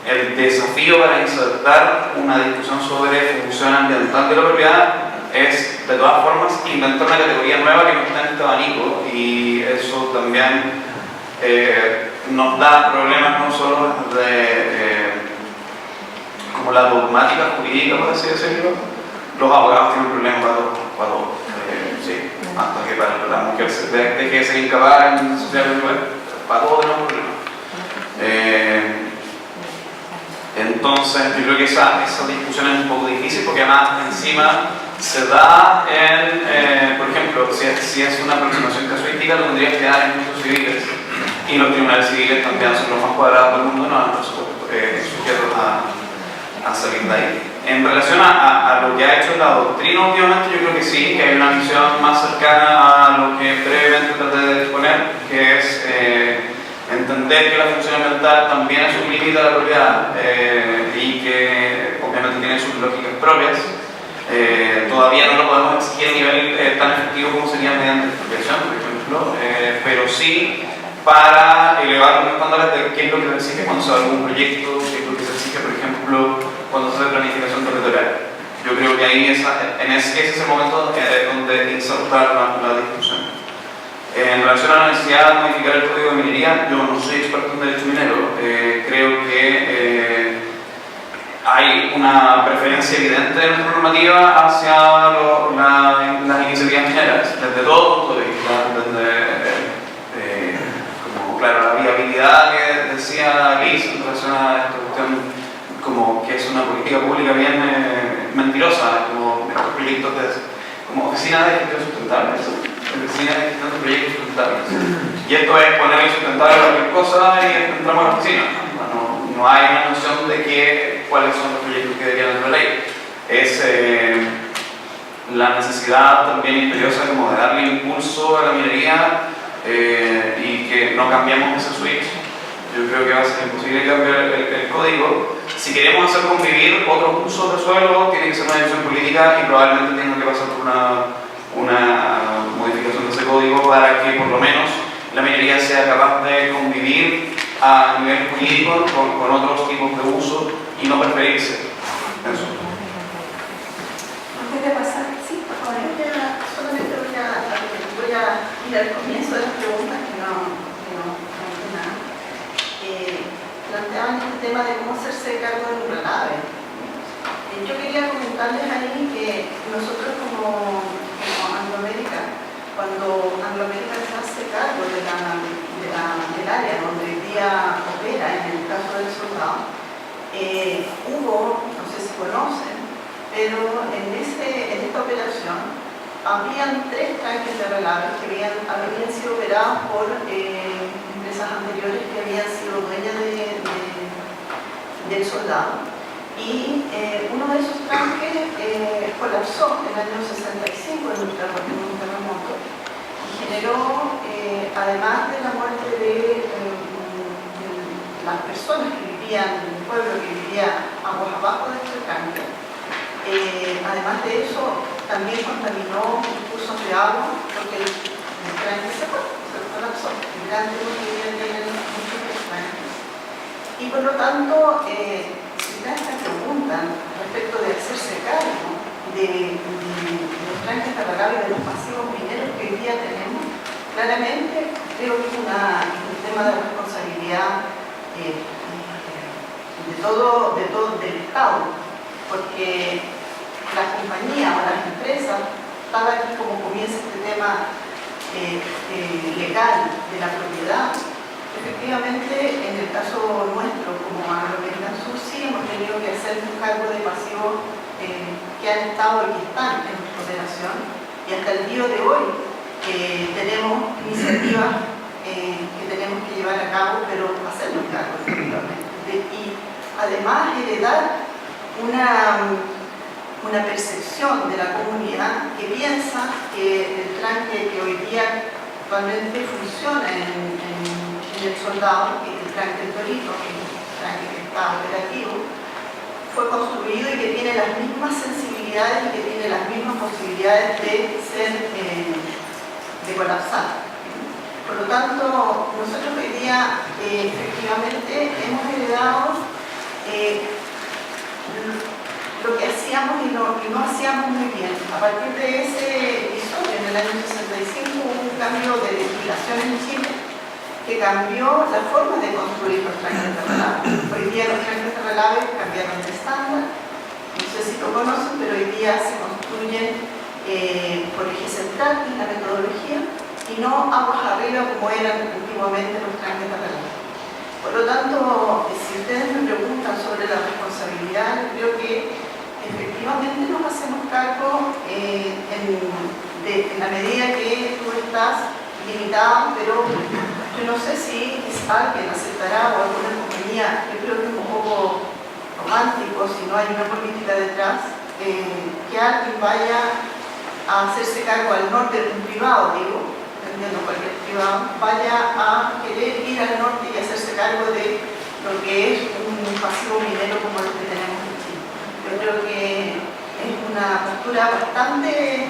el desafío para insertar una discusión sobre función ambiental de la propiedad es, de todas formas, inventar una categoría nueva que no está en este abanico, y eso también nos da problemas no solo como la dogmática jurídica, por así decirlo. Los abogados tienen problemas para todo. Sí, hasta que para la mujer deje de ser incapaz en sociedad para todo tenemos problemas. Entonces, yo creo que esa discusión es un poco difícil porque además encima se da en, por ejemplo, si es una aproximación casuística, lo tendrías que dar en juicios civiles. Y los tribunales civiles también son los más cuadrados del mundo, no están sujetos a salir de ahí. En relación a lo que ha hecho la doctrina, obviamente, yo creo que sí, que hay una visión más cercana a lo que brevemente traté de exponer, que es entender que la función ambiental también es un límite a la propiedad y que obviamente tiene sus lógicas propias. Todavía no lo podemos exigir a nivel tan efectivo como sería mediante expropiación, por ejemplo, pero sí para elevar los estándares de qué es lo que se exige cuando se hace algún proyecto, qué es lo que se exige, por ejemplo, cuando se hace planificación territorial. Yo creo que ahí ese es el momento donde insertar la discusión. En relación a la necesidad de modificar el código de minería, yo no soy experto en derecho minero, creo que hay una preferencia evidente de nuestra normativa hacia las iniciativas mineras, desde todo punto de vista, como claro, la viabilidad que decía Liz en relación a esta cuestión, como que es una política pública bien mentirosa, como estos proyectos como oficina de gestión sustentable, oficina de gestión de proyectos sustentables. Y esto es ponerle sustentable a cualquier cosa y entramos a la oficina. No hay una noción de cuáles son los proyectos que deberían entrar ahí. Es la necesidad también imperiosa como de darle impulso a la minería y que no cambiamos ese switch. Yo creo que va a ser imposible cambiar el código. Si queremos hacer convivir otros usos de suelo, tiene que ser una decisión política y probablemente tenga que pasar por una modificación de ese código para que por lo menos la minería sea capaz de convivir a nivel jurídico con otros tipos de uso y no preferirse. Eso. Antes de pasar, sí, por favor. Solamente voy a ir al comienzo de las preguntas que no nada. Planteaban este tema de cómo hacerse cargo de un relave. Yo quería comentarles ahí que nosotros como Angloamérica, cuando Angloamérica se hace cargo del área donde hoy día opera, en el caso del soldado, hubo, no sé si conocen, pero en esta operación habían 3 tanques de relave que habían sido operados por empresas anteriores que habían sido dueñas del soldado. Y uno de esos tanques colapsó en el año 65 en un terremoto y generó, además de la muerte de las personas que vivían en el pueblo, que vivía aguas abajo de este tanque, además de eso también contaminó los cursos de agua porque el tanque se colapsó, el tanque no quería tener muchos tanques. Y por lo tanto, esta pregunta respecto de hacerse cargo de los tranques de relave de los pasivos mineros que hoy día tenemos, claramente creo que es un tema de responsabilidad del Estado, porque la compañía o las empresas, tal aquí como comienza este tema legal de la propiedad, efectivamente, en el caso nuestro, como Angloamérica Sur, sí hemos tenido que hacernos cargo de pasivos que han estado y que están en nuestra operación. Y hasta el día de hoy tenemos iniciativas que tenemos que llevar a cabo, pero hacernos cargo, efectivamente. Y además heredar una percepción de la comunidad que piensa que el tranque que hoy día actualmente funciona en el soldado, que es el tranque del Torito, que es el tranque que está operativo, fue construido y que tiene las mismas sensibilidades y que tiene las mismas posibilidades de colapsar. Por lo tanto, nosotros hoy día efectivamente hemos heredado lo que hacíamos y no hacíamos muy bien. A partir de ese episodio, en el año 65, hubo un cambio de legislación en Chile que cambió la forma de construir los tranques de relave. Hoy día los tranques de relave cambiaron de estándar, no sé si lo conocen, pero hoy día se construyen por eje central, en la metodología, y no aguas arriba como eran antiguamente los tranques de relave. Por lo tanto, si ustedes me preguntan sobre la responsabilidad, creo que efectivamente nos hacemos cargo en la medida que tú estás limitado, pero yo no sé si alguien aceptará o alguna compañía, yo creo que es un poco romántico si no hay una política detrás, que alguien vaya a hacerse cargo al norte, un privado, digo, entendiendo cualquier privado, vaya a querer ir al norte y hacerse cargo de lo que es un pasivo minero como el que tenemos en Chile. Yo creo que es una postura bastante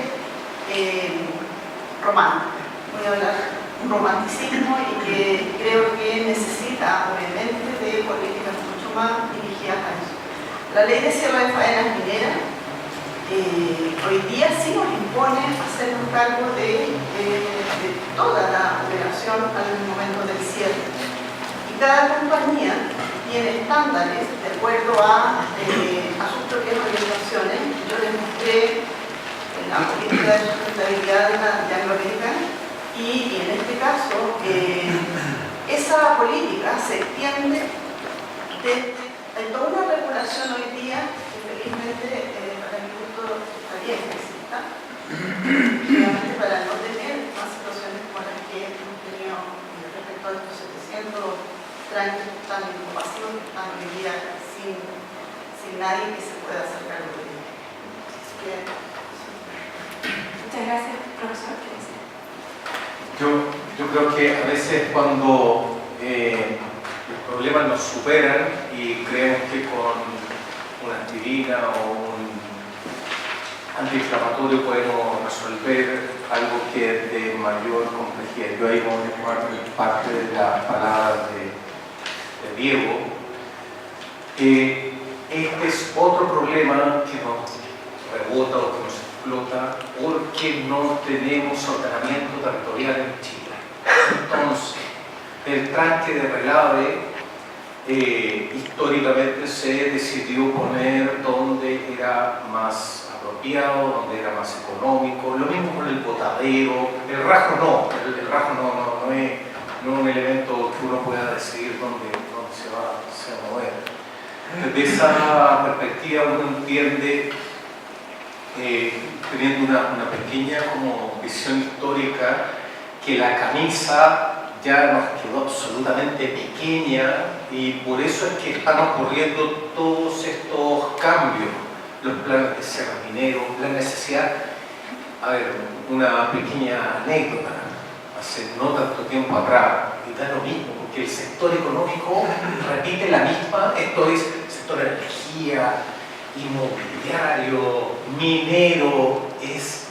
romántica. Voy a hablar un romanticismo y que creo que necesita obviamente de políticas mucho más dirigidas a eso. La ley de cierre de faenas mineras hoy día sí nos impone hacernos cargo de toda la operación al momento del cierre. Y cada compañía tiene estándares de acuerdo a sus propias orientaciones. Yo les mostré la política de sustentabilidad de Anglo-American. Y en este caso, esa política se extiende hay toda una regulación hoy día que felizmente para mi gusto está bien que exista, realmente para no tener más situaciones como las que hemos tenido respecto a estos 700 tranques que están en ocupación, que están hoy día sin nadie que se pueda hacer cargo de ellos. Muchas gracias, profesor. Yo creo que a veces cuando los problemas nos superan y creemos que con una aspirina o un antiinflamatorio podemos resolver algo que es de mayor complejidad. Yo ahí voy a tomar parte de las palabras de Diego. Este es otro problema que nos rebota o que nos explota porque no tenemos ordenamiento territorial en Chile. Entonces, el tranque de Relave históricamente se decidió poner donde era más apropiado, donde era más económico, lo mismo con el botadero, el rajo no es un elemento que uno pueda decidir dónde se va a mover. Desde esa perspectiva uno entiende, teniendo una pequeña como visión histórica, que la camisa ya nos quedó absolutamente pequeña y por eso es que están ocurriendo todos estos cambios, los planes de cierre minero, la necesidad. A ver, una pequeña anécdota, hace no tanto tiempo atrás, y da lo mismo, porque el sector económico repite la misma, esto es sector de energía, inmobiliario, minero, es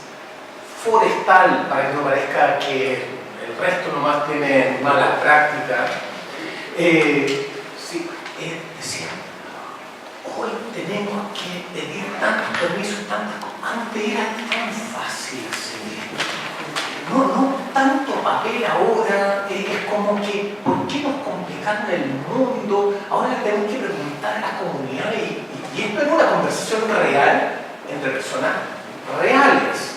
forestal, para que no parezca que el resto nomás tiene malas prácticas. Sí, decía, hoy tenemos que pedir tantos permisos, tantas cosas. Antes era tan fácil seguir. No tanto papel ahora, es como que, ¿por qué nos complicaron el mundo? Ahora le tenemos que preguntar a las comunidades, y esto es una conversación real entre personas reales.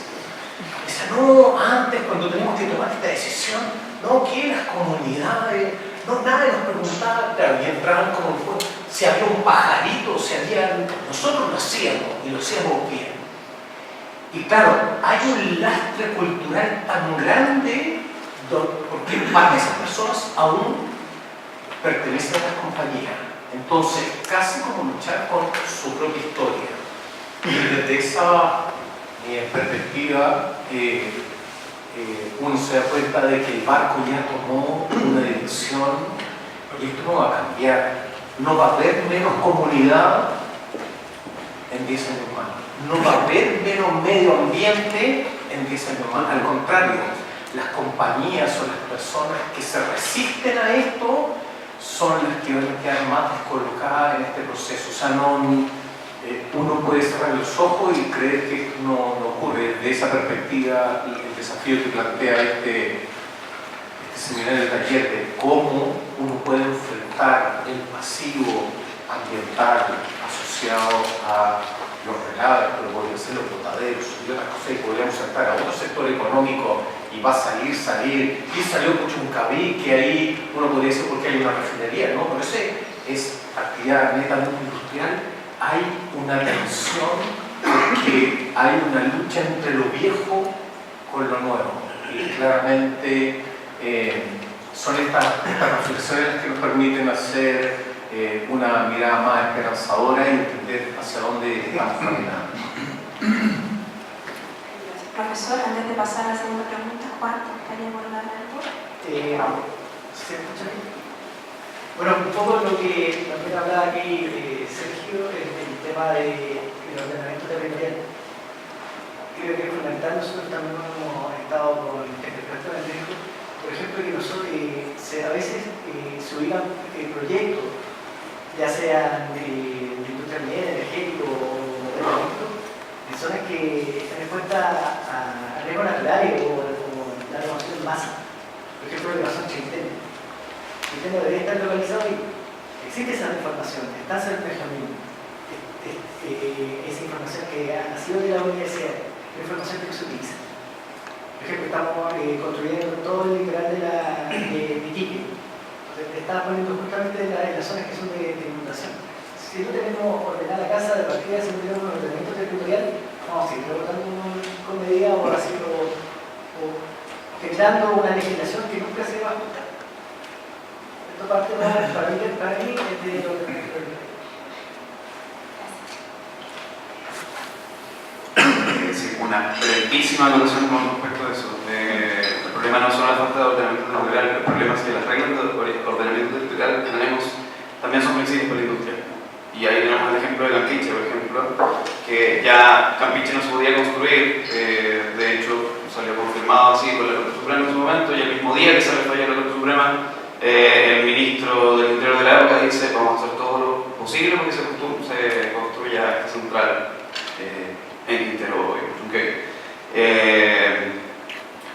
No, antes cuando teníamos que tomar esta decisión, no, que las comunidades, no, nadie nos preguntaba, claro, y entraban como si había un pajarito, nosotros lo hacíamos y lo hacíamos bien. Y claro, hay un lastre cultural tan grande porque parte de esas personas aún pertenecen a las compañías. Entonces, casi como luchar con su propia historia. Y desde esa perspectiva, uno se da cuenta de que el barco ya tomó una dirección y esto no va a cambiar. No va a haber menos comunidad en 10 años más. No va a haber menos medio ambiente en 10 años más. Al contrario, las compañías o las personas que se resisten a esto son las que van a quedar más descolocadas en este proceso. O sea, uno puede cerrar los ojos y creer que esto no ocurre. Desde esa perspectiva, el desafío que plantea este seminario de taller de cómo uno puede enfrentar el pasivo ambiental asociado a los relaves, pero podrían ser los botaderos y otras cosas, y podríamos saltar a otro sector económico y va a salir, y salió Puchuncaví, que ahí uno podría decir porque hay una refinería, ¿no? Pero ese es actividad netamente industrial hay una tensión porque hay una lucha entre lo viejo con lo nuevo. Y claramente son estas reflexiones que nos permiten hacer una mirada más esperanzadora y entender hacia dónde estamos caminando. Profesor, antes de pasar a la segunda pregunta, Juan, ¿te gustaría abordar algo? ¿Se escucha bien? Bueno, un poco lo que también hablaba aquí Sergio, el tema del ordenamiento territorial. Creo que es fundamental. Nosotros también hemos estado con interpretaciones de esto. Por ejemplo, que nosotros a veces se ubican proyectos, ya sean de industria minera, energético o de en zonas que están expuestas a riesgos naturales o la renovación en masa. Por ejemplo, la renovación Chiltén. Chiltén debería estar localizado y existe esa información, está en el Benjamín. Esa información que ha nacido de la universidad, la información que se utiliza. Por ejemplo, estamos construyendo todo el litoral de Iquique. Te estaba poniendo justamente en las zonas que son de inundación. Si no tenemos ordenada la casa de partida, si no tenemos un ordenamiento territorial, vamos a seguir trabajando con medidas o generando una legislación que nunca se va a ajustar. Esto parte para mí es de lo que Sí, una brevísima acotación con respecto a eso. El problema no es solo la falta de ordenamiento territorial, el problema es que las reglas de ordenamiento territorial que tenemos también son flexibles para la industria. Y ahí tenemos el ejemplo de Campeche, por ejemplo, que ya Campeche no se podía construir, de hecho salió confirmado así por la Corte Suprema en su momento, y el mismo día que sale falla la Corte Suprema, el ministro del Interior de la época dice: vamos a hacer todo lo posible porque se construya esta central en Quintero.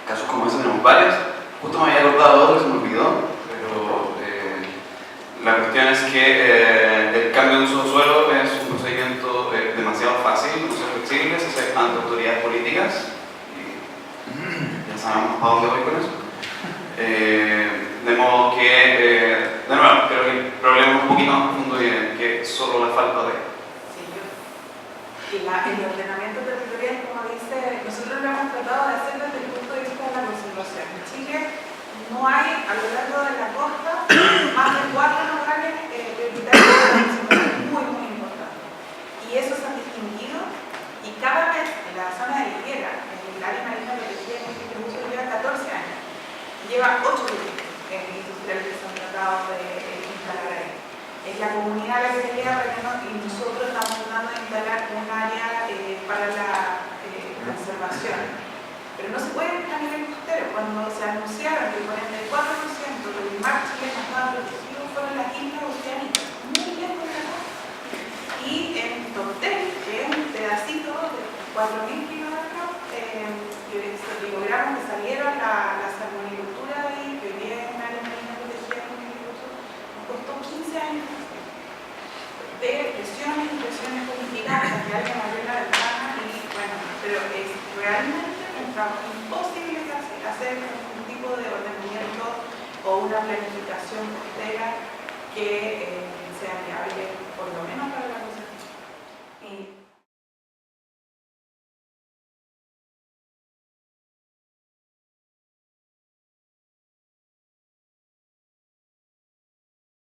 Casos como ese tenemos varios. Justo me había acordado otro que se me olvidó, pero la cuestión es que el cambio de uso de suelo es un procedimiento demasiado fácil, demasiado flexible, se hace ante autoridades políticas, y ya sabemos para dónde voy con eso. De modo que, de nuevo, creo que el problema es un poquito más profundo que solo la falta de... Y el ordenamiento territorial, como dice, nosotros lo hemos tratado de hacer desde el punto de vista de la conservación. En Chile no hay, a lo largo de la costa, más de 4 locales prioritarios de la conservación muy importantes. Y eso se ha distinguido, y cada vez en la zona de Higuera, en el área marina protegida en este uso lleva 14 años, lleva 8 proyectos industriales que se han tratado de instalar ahí. Es la comunidad la que se queda y nosotros estamos tratando de instalar un área para la conservación. Pero no se puede a nivel costero. Cuando se anunciaron que el 44% del mar chileno estaba protegido fueron las islas oceánicas, muy lejos de la costa. Y en Tortel, que es un pedacito de 4.000 kilómetros, logramos que salieron la salmonicultura de ahí, que hoy día es un área marina protegida con el nos costó 15 años de presiones políticas hasta que alguien abrió la ventana y bueno, pero es realmente un trabajo imposible hacer un tipo de ordenamiento o una planificación costera que